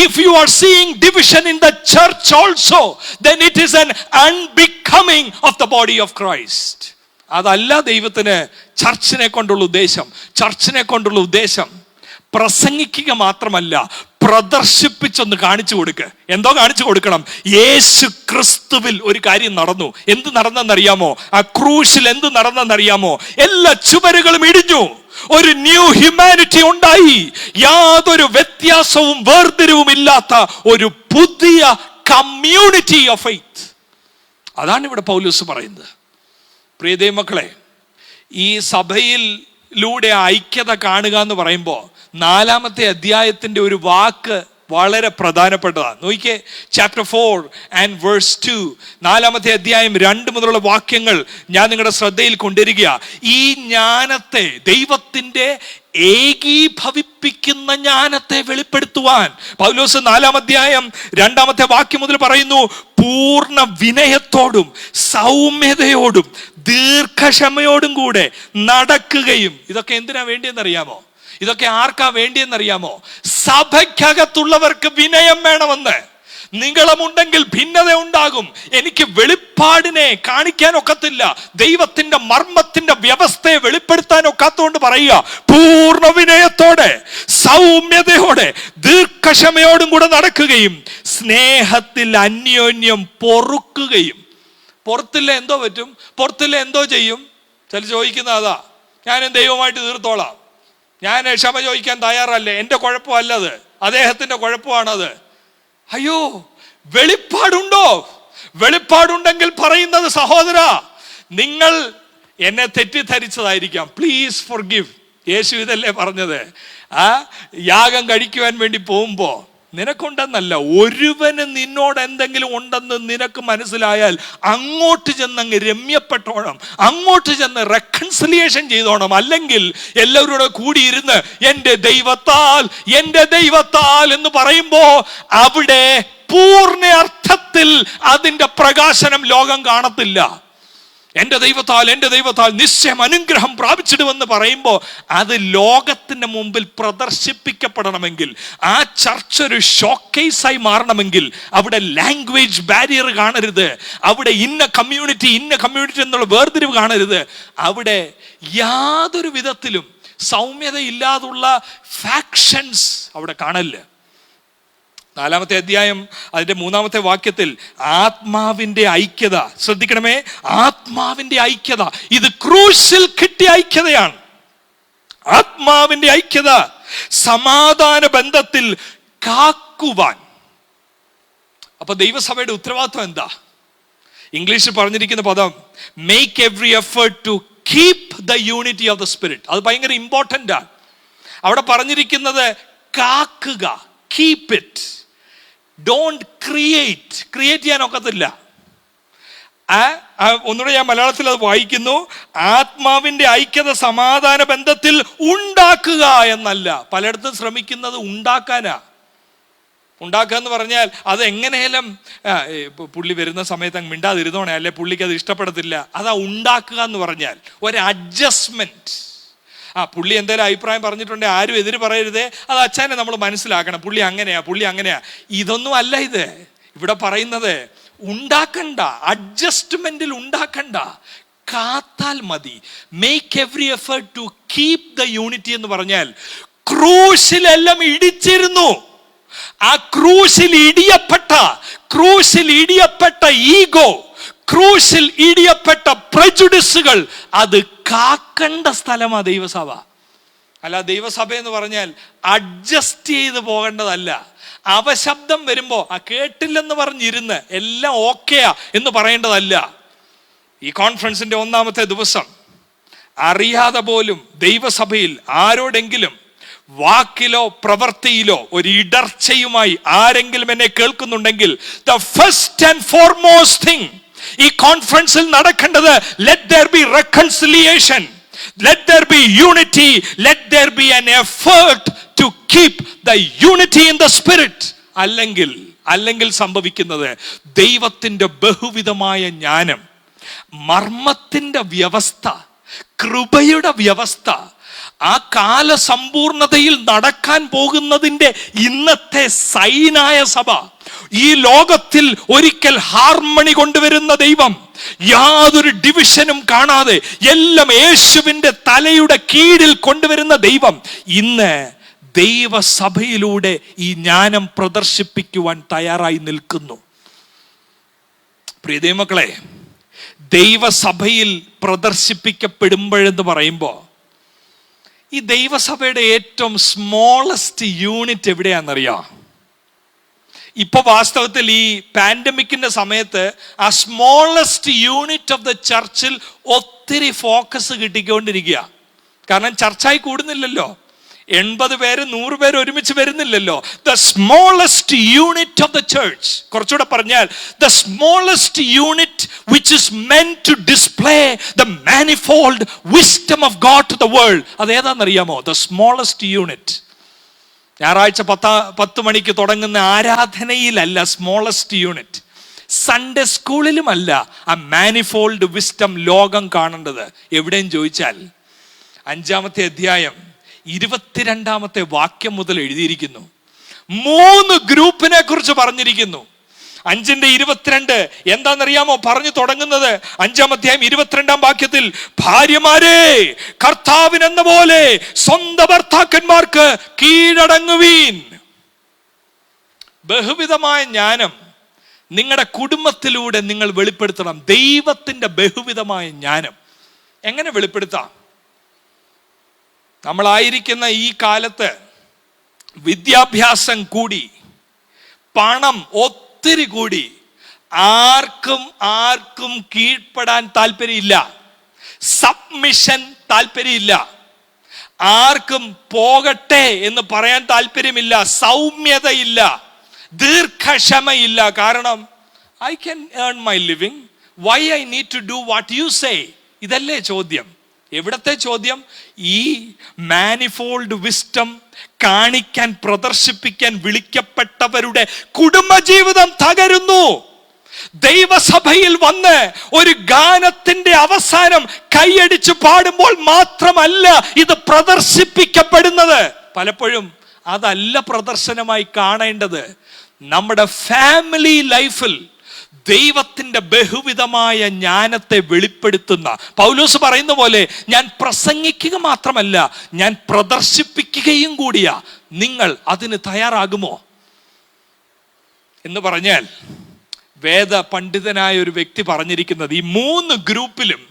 If you are seeing division in the church also, then it is an unbecoming of the body of Christ. അതല്ല ദൈവത്തിന് ചർച്ചിനെ കൊണ്ടുള്ള ഉദ്ദേശം. ചർച്ചിനെ കൊണ്ടുള്ള ഉദ്ദേശം പ്രസംഗിക്കുക മാത്രമല്ല, പ്രദർശിപ്പിച്ചൊന്ന് കാണിച്ചു കൊടുക്കുക. എന്തോ കാണിച്ചു കൊടുക്കണം? യേശു ക്രിസ്തുവിൽ ഒരു കാര്യം നടന്നു. എന്ത് നടന്നെന്നറിയാമോ? ആ ക്രൂശിൽ എന്ത് നടന്നെന്നറിയാമോ? എല്ലാ ചുവരുകളും ഇടിഞ്ഞു, ഒരു ന്യൂ ഹ്യൂമാനിറ്റി ഉണ്ടായി. യാതൊരു വ്യത്യാസവും വേർതിരിവും ഇല്ലാത്ത ഒരു പുതിയ കമ്മ്യൂണിറ്റി ഓഫ് ഫെയ്ത്ത്. അതാണ് ഇവിടെ പൗലോസ് പറയുന്നത്. പ്രിയ ദൈവമക്കളെ, ഈ സഭയിലൂടെ ഐക്യത കാണുക എന്ന് പറയുമ്പോൾ 4-ാമത്തെ അധ്യായത്തിന്റെ ഒരു വാക്ക് വളരെ പ്രധാനപ്പെട്ടതാണ്. നോക്കിക്കേ, ചാപ്റ്റർ 4 and verse 2, 4-ാമത്തെ അധ്യായം 2 മുതലുള്ള വാക്യങ്ങൾ ഞാൻ നിങ്ങളുടെ ശ്രദ്ധയിൽ കൊണ്ടുവരിക. ഈ ജ്ഞാനത്തെ, ദൈവത്തിന്റെ ഏകീഭവിപ്പിക്കുന്ന ജ്ഞാനത്തെ വെളിപ്പെടുത്തുവാൻ പൗലോസ് 4-ാം അധ്യായം 2-ാമത്തെ വാക്യം മുതൽ പറയുന്നു, പൂർണ്ണ വിനയത്തോടും സൗമ്യതയോടും ദീർഘക്ഷമയോടും കൂടെ നടക്കുകയും. ഇതൊക്കെ എന്തിനാ വേണ്ടിയെന്നറിയാമോ? ഇതൊക്കെ ആർക്കാ വേണ്ടിയെന്നറിയാമോ? സഭയ്ക്കകത്തുള്ളവർക്ക് വിനയം വേണമെന്ന്. നിങ്ങളുമുണ്ടെങ്കിൽ ഭിന്നത ഉണ്ടാകും. എനിക്ക് വെളിപ്പാടിനെ കാണിക്കാൻ ഒക്കത്തില്ല, ദൈവത്തിന്റെ മർമ്മത്തിന്റെ വ്യവസ്ഥയെ വെളിപ്പെടുത്താൻ ഒക്കാത്തതുകൊണ്ട് പറയുക, പൂർണ്ണ വിനയത്തോടെ സൗമ്യതയോടെ ദീർഘക്ഷമയോടും കൂടെ നടക്കുകയും സ്നേഹത്തിൽ അന്യോന്യം പൊറുക്കുകയും. പുറത്തില്ല എന്തോ പറ്റും? പുറത്തില്ല എന്തോ ചെയ്യും? ചില ചോദിക്കുന്ന അതാ, ഞാനും ദൈവമായിട്ട് തീർത്തോളാം, ഞാൻ ക്ഷമ ചോദിക്കാൻ തയ്യാറല്ലേ, എൻ്റെ കുഴപ്പമല്ലത്, അദ്ദേഹത്തിന്റെ കുഴപ്പമാണത്. അയ്യോ, വെളിപ്പാടുണ്ടോ? വെളിപ്പാടുണ്ടെങ്കിൽ പറയുന്നത്, സഹോദര, നിങ്ങൾ എന്നെ തെറ്റിദ്ധരിച്ചതായിരിക്കാം, പ്ലീസ് ഫോർഗിവ്. യേശു ഇതല്ലേ പറഞ്ഞത്? യാഗം കഴിക്കുവാൻ വേണ്ടി പോകുമ്പോ നിനക്കുണ്ടെന്നല്ല, ഒരുവന് നിന്നോട് എന്തെങ്കിലും ഉണ്ടെന്ന് നിനക്ക് മനസ്സിലായാൽ അങ്ങോട്ട് ചെന്ന് അങ്ങ് രമ്യപ്പെട്ടോണം, അങ്ങോട്ട് ചെന്ന് റെക്കൺസിലിയേഷൻ ചെയ്തോണം. അല്ലെങ്കിൽ എല്ലാവരോടും കൂടിയിരുന്ന് എൻ്റെ ദൈവത്താൽ എന്ന് പറയുമ്പോ അവിടെ പൂർണ്ണ അർത്ഥത്തിൽ അതിന്റെ പ്രകാശനം ലോകം കാണത്തില്ല. എൻ്റെ ദൈവത്താൽ നിശ്ചയം അനുഗ്രഹം പ്രാപിച്ചിടുമെന്ന് പറയുമ്പോൾ അത് ലോകത്തിന്റെ മുമ്പിൽ പ്രദർശിപ്പിക്കപ്പെടണമെങ്കിൽ, ആ ചർച്ച ഒരു ഷോക്കേസായി മാറണമെങ്കിൽ അവിടെ ലാംഗ്വേജ് ബാരിയർ കാണരുത്, അവിടെ ഇന്ന കമ്മ്യൂണിറ്റി എന്നുള്ള വേർതിരിവ് കാണരുത്, അവിടെ യാതൊരു വിധത്തിലും സൗമ്യത ഇല്ലാതുള്ള ഫാക്ഷൻസ് അവിടെ കാണല്ല. 4-ാമത്തെ അധ്യായം അതിന്റെ 3-ാമത്തെ വാക്യത്തിൽ ആത്മാവിന്റെ ഐക്യത, ശ്രദ്ധിക്കണമേ, ആത്മാവിന്റെ ഐക്യത, ഇത് ക്രൂശിൽ കിട്ടിയ ഐക്യതയാണ്. ആത്മാവിന്റെ ഐക്യത സമാധാന ബന്ധത്തിൽ കാക്കുവാൻ. അപ്പൊ ദൈവസഭയുടെ ഉത്തരവാദിത്വം എന്താ? ഇംഗ്ലീഷിൽ പറഞ്ഞിരിക്കുന്ന പദം make every effort to keep the unity of the spirit. അത് ഭയങ്കര ഇമ്പോർട്ടൻ്റ് ആണ്. അവിടെ പറഞ്ഞിരിക്കുന്നത് കാക്കുക, കീപ് ഇറ്റ്. ഡോണ്ട് ക്രിയേറ്റ് ചെയ്യാൻ ഒക്കത്തില്ല. ഒന്നുകൂടെ ഞാൻ മലയാളത്തിൽ അത് വായിക്കുന്നു. ആത്മാവിന്റെ ഐക്യത സമാധാന ബന്ധത്തിൽ ഉണ്ടാക്കുക എന്നല്ല. പലയിടത്തും ശ്രമിക്കുന്നത് ഉണ്ടാക്കാനാ. ഉണ്ടാക്കുക എന്ന് പറഞ്ഞാൽ അത് എങ്ങനെയാലും പുള്ളി വരുന്ന സമയത്ത് അങ്ങ് മിണ്ടാതിരുന്നോണേ, അല്ലെ പുള്ളിക്ക് അത് ഇഷ്ടപ്പെടത്തില്ല. അതാ ഉണ്ടാക്കുക എന്ന് പറഞ്ഞാൽ ഒരു അഡ്ജസ്റ്റ്മെന്റ്. പുള്ളി എന്തായാലും അഭിപ്രായം പറഞ്ഞിട്ടുണ്ടെങ്കിൽ ആരും എതിര് പറയരുതേ, അത് അച്ഛനെ നമ്മൾ മനസ്സിലാക്കണം, പുള്ളി അങ്ങനെയാ. ഇതൊന്നും അല്ല ഇത് ഇവിടെ പറയുന്നത്. ഉണ്ടാക്കണ്ട, അഡ്ജസ്റ്റ്മെന്റിൽ ഉണ്ടാക്കണ്ട, കാത്താൽ മതി. Make every effort to keep the unity എന്ന് പറഞ്ഞാൽ ക്രൂശിലെല്ലാം ഇടിച്ചിരുന്നു. ആ ക്രൂശിൽ ഇടിയപ്പെട്ട ഈഗോ, ക്രൂശിൽ ഇടിയപ്പെട്ട പ്രജുഡിസുകൾ, അത് കാക്കേണ്ട സ്ഥലമാ ദൈവസഭ. അല്ല, ദൈവസഭ എന്ന് പറഞ്ഞാൽ അഡ്ജസ്റ്റ് ചെയ്ത് പോകേണ്ടതല്ല. അവശബ്ദം വരുമ്പോ കേട്ടില്ലെന്ന് പറഞ്ഞിരുന്ന് എല്ലാം ഓക്കെയാ എന്ന് പറയേണ്ടതല്ല. ഈ കോൺഫറൻസിന്റെ 1-ാമത്തെ ദിവസം അറിയാതെ പോലും ദൈവസഭയിൽ ആരോടെങ്കിലും വാക്കിലോ പ്രവൃത്തിയിലോ ഒരു ഇടർച്ചയുമായി ആരെങ്കിലും എന്നെ കേൾക്കുന്നുണ്ടെങ്കിൽ, the first and foremost thing ഈ കോൺഫറൻസിൽ നടക്കേണ്ടത്, let there be reconciliation, let there be unity, let there be an effort to keep the unity in the spirit. അല്ലെങ്കിൽ സംഭവിക്കുന്നത് ദൈവത്തിന്റെ ബഹുവിധമായ ജ്ഞാനം, മർമ്മത്തിന്റെ വ്യവസ്ഥ, കൃപയുടെ വ്യവസ്ഥ, ആ കാലസമ്പൂർണതയിൽ നടക്കാൻ പോകുന്നതിന്റെ ഇന്നത്തെ സൈനായ സഭ, ഈ ലോകത്തിൽ ഒരിക്കൽ ഹാർമണി കൊണ്ടുവരുന്ന ദൈവം, യാതൊരു ഡിവിഷനും കാണാതെ എല്ലാം യേശുവിന്റെ തലയുടെ കീഴിൽ കൊണ്ടുവരുന്ന ദൈവം ഇന്ന് ദൈവസഭയിലൂടെ ഈ ജ്ഞാനം പ്രദർശിപ്പിക്കുവാൻ തയ്യാറായി നിൽക്കുന്നു. പ്രിയ ദൈവമക്കളെ, ദൈവസഭയിൽ പ്രദർശിപ്പിക്കപ്പെടുമ്പോഴെന്ന് പറയുമ്പോൾ ഈ ദൈവസഭയുടെ ഏറ്റവും സ്മോളസ്റ്റ് യൂണിറ്റ് എവിടെയാണെന്നറിയാം? ഇപ്പൊ വാസ്തവത്തിൽ ഈ പാൻഡമിക്കിന്റെ സമയത്ത് ആ സ്മോളസ്റ്റ് യൂണിറ്റ് ഓഫ് ദ ചർച്ചിൽ ഒത്തിരി ഫോക്കസ് കിട്ടിക്കൊണ്ടിരിക്കുക. കാരണം ചർച്ചായി കൂടുന്നില്ലല്ലോ, 80 പേര് 100 പേര് ഒരുമിച്ച് വരുന്നില്ലല്ലോ. The smallest unit of the church, കുറച്ചുകൂടെ പറഞ്ഞാൽ the smallest unit which is meant to display the manifold wisdom of God to the world. അതേതാണെന്നറിയാമോ? The smallest unit. ഞായറാഴ്ച 10 മണിക്ക് തുടങ്ങുന്ന ആരാധനയിലല്ല സ്മോളസ്റ്റ് യൂണിറ്റ്, സൺഡേ സ്കൂളിലുമല്ല ആ മാനിഫോൾഡ് വിസ്ഡം ലോകം കാണേണ്ടത്. എവിടെയും ചോദിച്ചാൽ 5-ാമത്തെ അധ്യായം 22-ാമത്തെ വാക്യം മുതൽ എഴുതിയിരിക്കുന്നു. 3 ഗ്രൂപ്പിനെ കുറിച്ച് പറഞ്ഞിരിക്കുന്നു. 5:22 എന്താണെന്നറിയാമോ? പറഞ്ഞു തുടങ്ങുന്നത് 5-ാം അധ്യായം 22-ാം വാക്യത്തിൽ, ഭാര്യമാരെ കർത്താവിനെന്ന പോലെ സ്വന്തം ഭർത്താക്കന്മാർക്ക് കീഴടങ്ങുവീൻ. ബഹുവിധമായ ജ്ഞാനം നിങ്ങളുടെ കുടുംബത്തിലൂടെ നിങ്ങൾ വെളിപ്പെടുത്തണം. ദൈവത്തിന്റെ ബഹുവിധമായ ജ്ഞാനം എങ്ങനെ വെളിപ്പെടുത്താം? നമ്മളായിരിക്കുന്ന ഈ കാലത്ത് വിദ്യാഭ്യാസം കൂടി, പണം ഒത്തിരി കൂടി, ആർക്കും കീഴ്പ്പെടാൻ താല്പര്യമില്ല, സബ്മിഷൻ താല്പര്യമില്ല, ആർക്കും പോകട്ടെ എന്ന് പറയാൻ താല്പര്യമില്ല, സൗമ്യതയില്ല, ദീർഘക്ഷമയില്ല. കാരണം I can earn my living, why I need to do what you say? ഇതല്ലേ ചോദ്യം? എവിടത്തെ ചോദ്യം? ഈ മാനിഫോൾഡ് വിസ്ഡം കാണിക്കാൻ, പ്രദർശിപ്പിക്കാൻ വിളിക്കപ്പെട്ടവരുടെ കുടുംബജീവിതം തകരുന്നു. ദൈവസഭയിൽ വന്ന് ഒരു ഗാനത്തിന്റെ അവസാനം കൈയടിച്ച് പാടുമ്പോൾ മാത്രമല്ല ഇത് പ്രദർശിപ്പിക്കപ്പെടുന്നത്. പലപ്പോഴും അതല്ല പ്രദർശനമായി കാണേണ്ടത്. നമ്മുടെ ഫാമിലി ലൈഫിൽ ദൈവത്തിന്റെ ബഹുവിധമായ ജ്ഞാനത്തെ വെളിപ്പെടുത്തുന്ന, പൗലോസ് പറയുന്ന പോലെ, ഞാൻ പ്രസംഗിക്കുക മാത്രമല്ല, ഞാൻ പ്രദർശിപ്പിക്കുകയും കൂടിയാ. നിങ്ങൾ അതിന് തയ്യാറാകുമോ എന്ന് പറഞ്ഞാൽ, വേദ പണ്ഡിതനായ ഒരു വ്യക്തി പറഞ്ഞിരിക്കുന്നത്, ഈ 3 ഗ്രൂപ്പിലും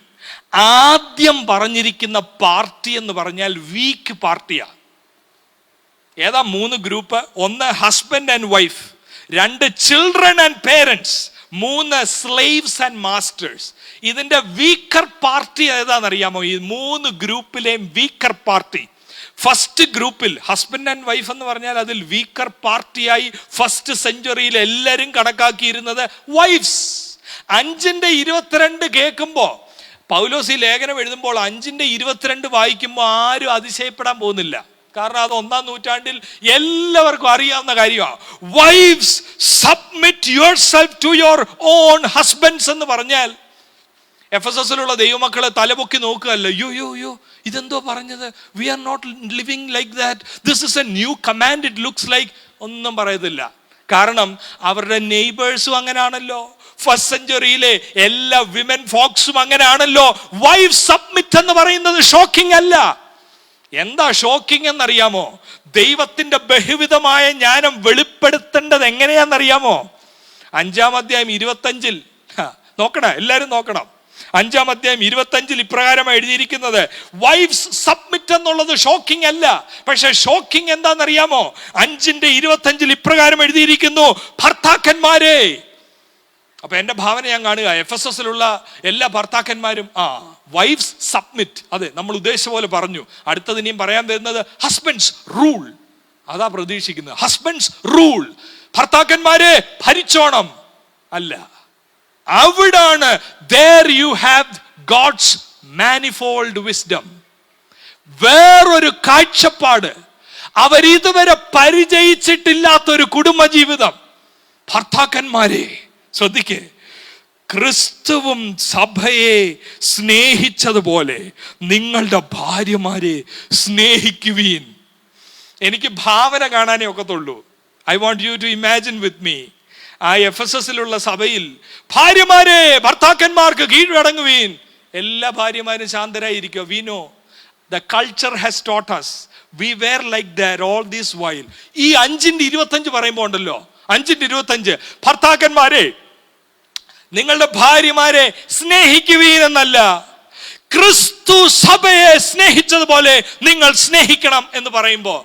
ആദ്യം പറഞ്ഞിരിക്കുന്ന പാർട്ടി എന്ന് പറഞ്ഞാൽ വീക്ക് പാർട്ടിയാ. ഏതാ 3 group? 1 husband and wife, 2 children and parents, 3 slaves and masters. ഇതിന്റെ വീക്കർ പാർട്ടി ഏതാണെന്നറിയാമോ? ഈ 3 ഗ്രൂപ്പിലെയും വീക്കർ പാർട്ടി. ഫസ്റ്റ് ഗ്രൂപ്പിൽ ഹസ്ബൻഡ് ആൻഡ് വൈഫ് എന്ന് പറഞ്ഞാൽ അതിൽ വീക്കർ പാർട്ടിയായി ഫസ്റ്റ് സെഞ്ചുറിയിൽ എല്ലാവരും കണക്കാക്കിയിരുന്നത് വൈഫ്സ്. 5:22 കേൾക്കുമ്പോ, പൗലോസ് ഈ ലേഖനം എഴുതുമ്പോൾ 5:22 വായിക്കുമ്പോൾ ആരും അതിശയപ്പെടാൻ പോകുന്നില്ല. കാരണം അത് 1-ാം നൂറ്റാണ്ടിൽ എല്ലാവർക്കും അറിയാവുന്ന കാര്യമാണ്. Wives submit yourself to your own husbands എന്ന് പറഞ്ഞാൽ എഫെസസിലുള്ള ദൈവമക്കളെ തലപൊക്കി നോക്കുകയല്ല, യോ ഇതെന്തോ പറഞ്ഞത്, we are not living like that, this is a new command, it looks like, ഒന്നും പറയത്തില്ല. കാരണം അവരുടെ നെയ്ബേഴ്സും അങ്ങനെയാണല്ലോ, ഫസ്റ്റ് സെഞ്ചുറിയിലെ എല്ലാ വിമൻ ഫോക്സും അങ്ങനെയാണല്ലോ. വൈഫ് സബ്മിറ്റ് എന്ന് പറയുന്നത് ഷോക്കിംഗ് അല്ല. എന്താ ഷോക്കിംഗ് എന്നറിയാമോ? ദൈവത്തിന്റെ ബഹുവിധമായ ജ്ഞാനം വെളിപ്പെടുത്തേണ്ടത് എങ്ങനെയാണെന്നറിയാമോ? 5-ാം അധ്യായം 25 നോക്കണം, എല്ലാവരും നോക്കണം. 5-ാം അധ്യായം 25 ഇപ്രകാരമാണ് എഴുതിയിരിക്കുന്നത്. വൈഫ്സ് സബ്മിറ്റ് എന്നുള്ളത് ഷോക്കിംഗ് അല്ല. പക്ഷെ ഷോക്കിംഗ് എന്താണെന്നറിയാമോ? 5:25 ഇപ്രകാരം എഴുതിയിരിക്കുന്നു, ഭർത്താക്കന്മാരെ. അപ്പൊ എന്റെ ഭാവന ഞാൻ കാണുക, എഫെസസിലുള്ള എല്ലാ ഭർത്താക്കന്മാരും വൈഫ്സ് സബ്മിറ്റ്, അതെ നമ്മൾ ഉദ്ദേശിച്ച പോലെ പറഞ്ഞു. അടുത്തത് ഇനിയും പറയാൻ വരുന്നത് ഹസ്ബൻഡ്സ് റൂൾ, അതാ പ്രതീക്ഷിക്കുന്നത്. ഹസ്ബൻഡ്സ് റൂൾ, ഭർത്താക്കന്മാരെ ഭരിച്ചോണം അല്ല. അവിടാണ് there you have God's manifold wisdom. വേറൊരു കാഴ്ചപ്പാട്, അവരിതുവരെ പരിചയിച്ചിട്ടില്ലാത്തൊരു കുടുംബജീവിതം. ഭർത്താക്കന്മാരെ ശ്രദ്ധിക്കേ, ക്രിസ്തുവും സഭയെ സ്നേഹിച്ചതുപോലെ നിങ്ങളുടെ ഭാര്യമാരെ സ്നേഹിക്കുവീൻ. എനിക്ക് ഭാവന കാണാനേ ഒക്കത്തുള്ളൂ. I want you to imagine with me. ആ എഫെസസിലുള്ള സഭയിൽ ഭാര്യമാരെ ഭർത്താക്കന്മാർക്ക് കീഴടങ്ങുവീൻ. എല്ലാ ഭാര്യമാരും ശാന്തരായിരിക്കുക. We know the culture has taught us. We were like that all this while. ഈ 5:25 പറയുമ്പോൾ ഉണ്ടല്ലോ, 5:25 ഭർത്താക്കന്മാരെ നിങ്ങളുടെ ഭാര്യമാരെ സ്നേഹിക്കുവീൻ എന്നല്ല, ക്രിസ്തു സഭയെ സ്നേഹിച്ചതുപോലെ നിങ്ങൾ സ്നേഹിക്കണം എന്ന് പറയുമ്പോൾ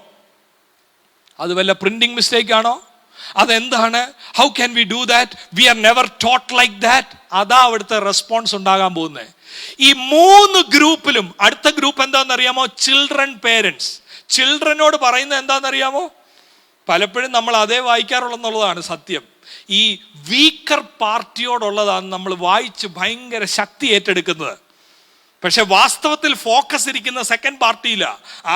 അത് വല്ല പ്രിന്റിംഗ് മിസ്റ്റേക്ക് ആണോ? അതെന്താണ്? How can we do that? We are never taught like that. അതാ അവിടുത്തെ റെസ്പോൺസ് ഉണ്ടാകാൻ പോകുന്നത്. ഈ 3 ഗ്രൂപ്പിലും അടുത്ത ഗ്രൂപ്പ് എന്താണെന്നറിയാമോ? Children parents. ചിൽഡ്രനോട് പറയുന്നത് എന്താണെന്നറിയാമോ? പലപ്പോഴും നമ്മൾ അതേ വായിക്കാറുള്ളതാണ് സത്യം. ഈ വീക്കർ പാർട്ടിയോടുള്ളതാണ് നമ്മൾ വായിച്ച് ഭയങ്കര ശക്തി ഏറ്റെടുക്കുന്നത്. പക്ഷെ വാസ്തവത്തിൽ ഫോക്കസ് ഇരിക്കുന്ന സെക്കൻഡ് പാർട്ടിയില.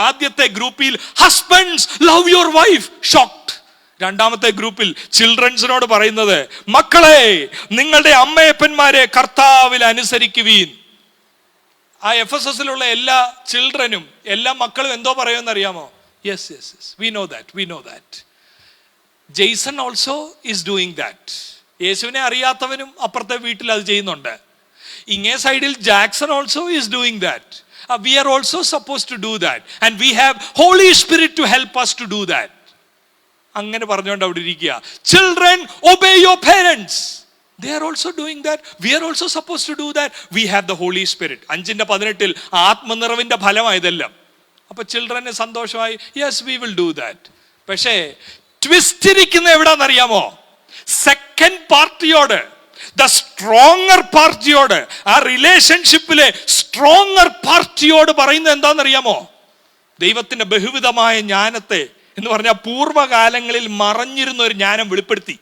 ആദ്യത്തെ ഗ്രൂപ്പിൽ husbands love your wife, shocked. രണ്ടാമത്തെ ഗ്രൂപ്പിൽ ചിൽഡ്രൻസിനോട് പറയുന്നത്, മക്കളെ നിങ്ങളുടെ അമ്മയപ്പന്മാരെ കർത്താവിൽ അനുസരിക്കുവീൻ. ആ എഫെസസിലുള്ള എല്ലാ ചിൽഡ്രനും എല്ലാ മക്കളും എന്തോ പറയുമെന്ന് അറിയാമോ? Yes yes yes, we know that. Jason also is doing that. യേശുവിനെ അറിയാത്തവനും അപ്പുറത്തെ വീട്ടിൽ അത് ചെയ്യുന്നുണ്ട്. ഇങ്ങേ സൈഡിൽ Jackson also is doing that. We are also suppose to do that and we have Holy Spirit to help us to do that. അങ്ങനെ പറഞ്ഞുകൊണ്ട് അവിടെ ഇരിക്കുക. Children obey your parents. They are also doing that. We are also supposed to do that. We have the Holy Spirit. 5:18 ആത്മനിറവിന്റെ ഫലമായതെല്ലാം. അപ്പൊ ചിൽഡ്രന് സന്തോഷമായി, yes we will do that. പക്ഷേ twist ഇരിക്കുന്ന എവിടാന്നറിയാമോ? Second പാർട്ടിയോട്, the stronger പാർട്ടിയോട്, ആ റിലേഷൻഷിപ്പിലെ stronger പാർട്ടിയോട് പറയുന്നത് എന്താണെന്നറിയാമോ? ദൈവത്തിന്റെ ബഹുവിധമായ ജ്ഞാനത്തെ എന്ന് പറഞ്ഞാൽ പൂർവ്വകാലങ്ങളിൽ മറഞ്ഞിരുന്ന ഒരു ജ്ഞാനം വെളിപ്പെടുത്തി.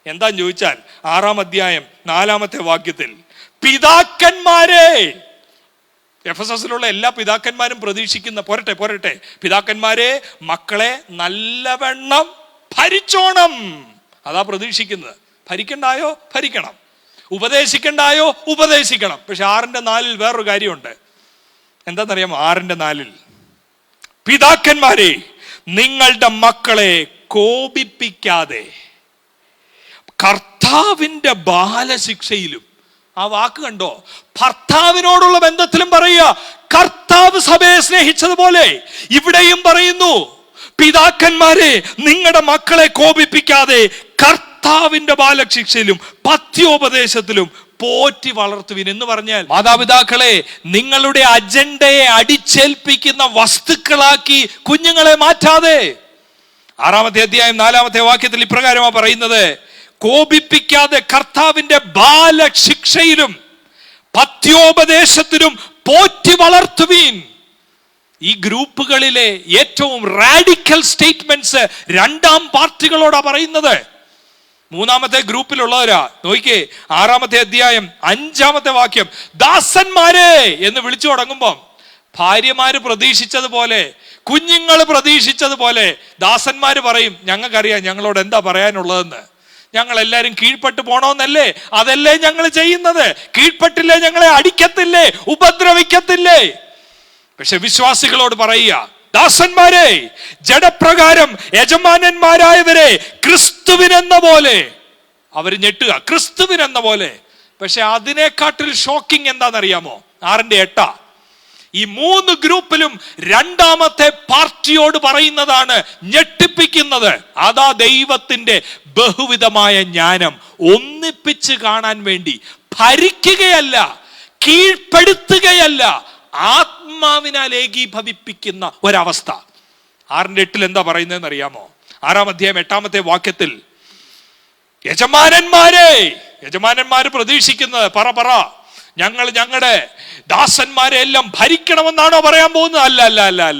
എന്താന്ന് ചോദിച്ചാൽ 6-ാം അധ്യായം 4-ാമത്തെ വാക്യത്തിൽ, പിതാക്കന്മാരെ, എഫെസസിലുള്ള എല്ലാ പിതാക്കന്മാരും പ്രതീക്ഷിക്കുന്ന പോരട്ടെ പിതാക്കന്മാരെ മക്കളെ നല്ലവണ്ണം ഭരിച്ചോണം. അതാ പ്രതീക്ഷിക്കുന്നത്. ഭരിക്കണ്ടായോ? ഭരിക്കണം. ഉപദേശിക്കണ്ടായോ? ഉപദേശിക്കണം. പക്ഷെ 6:4 വേറൊരു കാര്യമുണ്ട്. എന്താണെന്നറിയാമോ? 6:4 പിതാക്കന്മാരെ നിങ്ങളുടെ മക്കളെ കോപിപ്പിക്കാതെ കർത്താവിന്റെ ബാലശിക്ഷയിലും. ആ വാക്ക് കണ്ടോ? ഭർത്താവിനോടുള്ള ബന്ധത്തിലും പറയുക, കർത്താവ് സഭയെ സ്നേഹിച്ചതുപോലെ. ഇവിടെയും പറയുന്നു, പിതാക്കന്മാരെ നിങ്ങളുടെ മക്കളെ കോപിപ്പിക്കാതെ കർത്താവിന്റെ ബാലശിക്ഷയിലും പഥ്യോപദേശത്തിലും പോറ്റി വളർത്തുവിൻ. എന്ന് പറഞ്ഞാൽ മാതാപിതാക്കളെ നിങ്ങളുടെ അജണ്ടയെ അടിച്ചേൽപ്പിക്കുന്ന വസ്തുക്കളാക്കി കുഞ്ഞുങ്ങളെ മാറ്റാതെ. 6-ാമത്തെ അധ്യായം 4-ാമത്തെ വാക്യത്തിൽ ഇപ്രകാരമാണ് പറയുന്നത്, കോപിപ്പിക്കാതെ കർത്താവിന്റെ ബാലശിക്ഷയിലും പഥ്യോപദേശത്തിലും പോറ്റി വളർത്തുവീൻ. ഈ ഗ്രൂപ്പുകളിലെ ഏറ്റവും റാഡിക്കൽ സ്റ്റേറ്റ്മെന്റ്സ് 2-ാം പാർട്ടികളോടാ പറയുന്നത്. 3-ാമത്തെ ഗ്രൂപ്പിലുള്ളവരാ. നോക്കിക്കേ, 6-ാമത്തെ അധ്യായം 5-ാമത്തെ വാക്യം, ദാസന്മാരെ എന്ന് വിളിച്ചു തുടങ്ങുമ്പം ഭാര്യമാര് പ്രതീക്ഷിച്ചതുപോലെ, കുഞ്ഞുങ്ങൾ പ്രതീക്ഷിച്ചതുപോലെ ദാസന്മാര് പറയും, ഞങ്ങൾക്കറിയാം ഞങ്ങളോട് എന്താ പറയാനുള്ളതെന്ന്. ഞങ്ങൾ എല്ലാവരും കീഴ്പ്പെട്ട് പോണോന്നല്ലേ? അതല്ലേ ഞങ്ങൾ ചെയ്യുന്നത്. കീഴ്പ്പെട്ടില്ലേ ഞങ്ങളെ അടിക്കത്തില്ലേ, ഉപദ്രവിക്കത്തില്ലേ? പക്ഷെ വിശ്വാസികളോട് പറയുക, ദാസന്മാരെ ജഡപ്രകാരം യജമാനന്മാരായവരെ ക്രിസ്തുവിനെന്ന പോലെ. അവർ ഞെട്ടുക, ക്രിസ്തുവിനെന്ന പോലെ. പക്ഷെ അതിനെക്കാട്ടിൽ ഷോക്കിംഗ് എന്താണെന്നറിയാമോ? 6:8 ഈ 3 ഗ്രൂപ്പിലും 2-ാമത്തെ പാർട്ടിയോട് പറയുന്നതാണ് ഞെട്ടിപ്പിക്കുന്നത്. അതാ ദൈവത്തിന്റെ ബഹുവിധമായ ജ്ഞാനം ഒന്നിപ്പിച്ച് കാണാൻ വേണ്ടി ഭരിക്കുകയല്ല, കീഴ്പ്പെടുത്തുകയല്ല, ആത്മാവിനാൽ ഏകീഭവിപ്പിക്കുന്ന ഒരവസ്ഥ. 6:8 എന്താ പറയുന്നതെന്ന് അറിയാമോ? 6-ാം അധ്യായം 8-ാമത്തെ വാക്യത്തിൽ, യജമാനന്മാര് പ്രതീക്ഷിക്കുന്നത്, പറ ഞങ്ങളുടെ ദാസന്മാരെ എല്ലാം ഭരിക്കണമെന്നാണോ പറയാൻ പോകുന്നത്?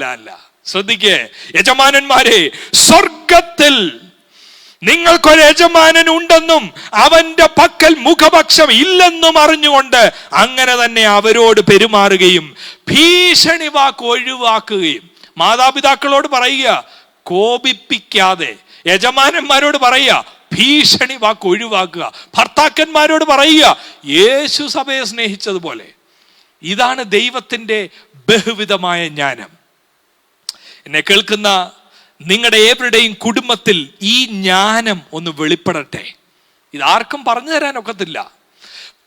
അല്ല. ശ്രദ്ധിക്കേ, യജമാനന്മാരെ സ്വർഗത്തിൽ നിങ്ങൾക്കൊരു യജമാനൻ ഉണ്ടെന്നും അവന്റെ പക്കൽ മുഖപക്ഷം ഇല്ലെന്നും അറിഞ്ഞുകൊണ്ട് അങ്ങനെ തന്നെ അവരോട് പെരുമാറുകയും ഭീഷണി വാക്ക് ഒഴിവാക്കുകയും. മാതാപിതാക്കളോട് പറയുക, കോപിപ്പിക്കാതെ. യജമാനന്മാരോട് പറയുക, ഭീഷണി വാക്ക് ഒഴിവാക്കുക. ഭർത്താക്കന്മാരോട് പറയുക, യേശു സഭയെ സ്നേഹിച്ചതുപോലെ. ഇതാണ് ദൈവത്തിൻ്റെ ബഹുവിധമായ ജ്ഞാനം. എന്നെ കേൾക്കുന്ന നിങ്ങളുടെ ഏവരുടെയും കുടുംബത്തിൽ ഈ ജ്ഞാനം ഒന്ന് വെളിപ്പെടട്ടെ. ഇതാർക്കും പറഞ്ഞു തരാനൊക്കത്തില്ല.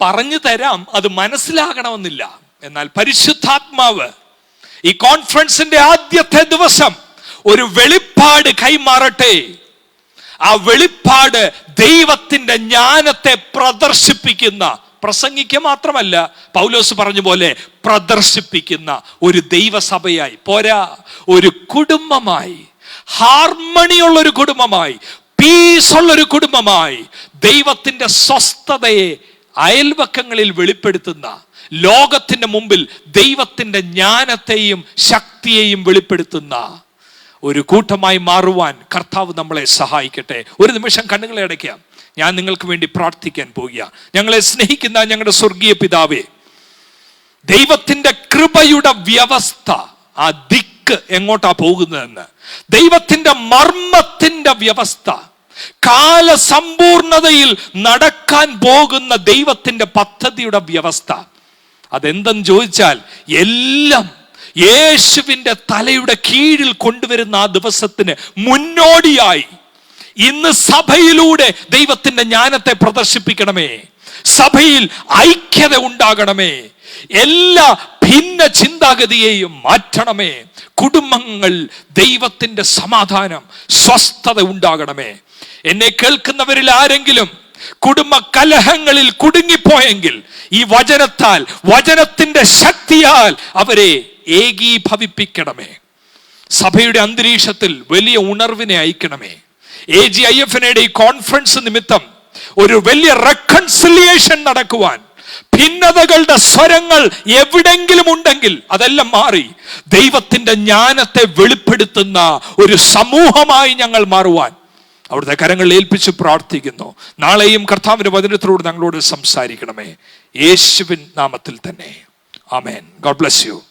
പറഞ്ഞു തരാം, അത് മനസ്സിലാകണമെന്നില്ല. എന്നാൽ പരിശുദ്ധാത്മാവ് ഈ കോൺഫറൻസിന്റെ ആദ്യത്തെ ദിവസം ഒരു വെളിപ്പാട് കൈമാറട്ടെ. ആ വെളിപ്പാട് ദൈവത്തിന്റെ ജ്ഞാനത്തെ പ്രദർശിപ്പിക്കുന്ന, പ്രസംഗിക്കുക മാത്രമല്ല, പൗലോസ് പറഞ്ഞ പോലെ പ്രദർശിപ്പിക്കുന്ന ഒരു ദൈവസഭയായി പോരാ, ഒരു കുടുംബമായി, ഹാർമണിയുള്ളൊരു കുടുംബമായി, പീസുള്ളൊരു കുടുംബമായി, ദൈവത്തിന്റെ സ്വസ്ഥതയെ അയൽവക്കങ്ങളിൽ വെളിപ്പെടുത്തുന്ന, ലോകത്തിന്റെ മുമ്പിൽ ദൈവത്തിന്റെ ജ്ഞാനത്തെയും ശക്തിയെയും വെളിപ്പെടുത്തുന്ന ഒരു കൂട്ടമായി മാറുവാൻ കർത്താവ് നമ്മളെ സഹായിക്കട്ടെ. ഒരു നിമിഷം കണ്ണുകളെ അടയ്ക്കാം. ഞാൻ നിങ്ങൾക്ക് വേണ്ടി പ്രാർത്ഥിക്കാൻ പോവുക. ഞങ്ങളെ സ്നേഹിക്കുന്ന ഞങ്ങളുടെ സ്വർഗീയ പിതാവേ, ദൈവത്തിന്റെ കൃപയുടെ വ്യവസ്ഥ, ആ ദിക്ക് എങ്ങോട്ടാ പോകുന്നതെന്ന്, ദൈവത്തിന്റെ മർമ്മത്തിന്റെ വ്യവസ്ഥ, കാലസമ്പൂർണതയിൽ നടക്കാൻ പോകുന്ന ദൈവത്തിന്റെ പദ്ധതിയുടെ വ്യവസ്ഥ, അതെന്തെന്ന് ചോദിച്ചാൽ എല്ലാം യേശുവിന്റെ തലയുടെ കീഴിൽ കൊണ്ടുവരുന്ന ആ ദിവസത്തിന് മുന്നോടിയായി ഇന്ന് സഭയിലൂടെ ദൈവത്തിന്റെ ജ്ഞാനത്തെ പ്രദർശിപ്പിക്കണമേ. സഭയിൽ ഐക്യത ഉണ്ടാകണമേ. എല്ലാ ഭിന്ന ചിന്താഗതിയെയും മാറ്റണമേ. കുടുംബങ്ങൾ ദൈവത്തിന്റെ സമാധാനം, സ്വസ്ഥത ഉണ്ടാകണമേ. എന്നെ കേൾക്കുന്നവരിൽ ആരെങ്കിലും കുടുംബ കലഹങ്ങളിൽ കുടുങ്ങിപ്പോയെങ്കിൽ ഈ വചനത്താൽ, വചനത്തിന്റെ ശക്തിയാൽ അവരെ ഏകീഭവിപ്പിക്കണമേ. സഭയുടെ അന്തരീക്ഷത്തിൽ വലിയ ഉണർവിനെ അയക്കണമേ. AGIFNയുടെ ഈ കോൺഫറൻസ് നിമിത്തം ഒരു വലിയ റെക്കൺസിലിയേഷൻ നടക്കുവാൻ, ഭിന്നതകളുടെ സ്വരങ്ങൾ എവിടെങ്കിലും ഉണ്ടെങ്കിൽ അതെല്ലാം മാറി ദൈവത്തിന്റെ ജ്ഞാനത്തെ വെളിപ്പെടുത്തുന്ന ഒരു സമൂഹമായി ഞങ്ങൾ മാറുവാൻ അവിടുത്തെ കരങ്ങളിൽ ഏൽപ്പിച്ച് പ്രാർത്ഥിക്കുന്നു. നാളെയും കർത്താവിന്റെ വചനത്തിലൂടെ ഞങ്ങളോട് സംസാരിക്കണമേ. യേശുവിൻ നാമത്തിൽ തന്നെ. ആമേൻ. God bless U.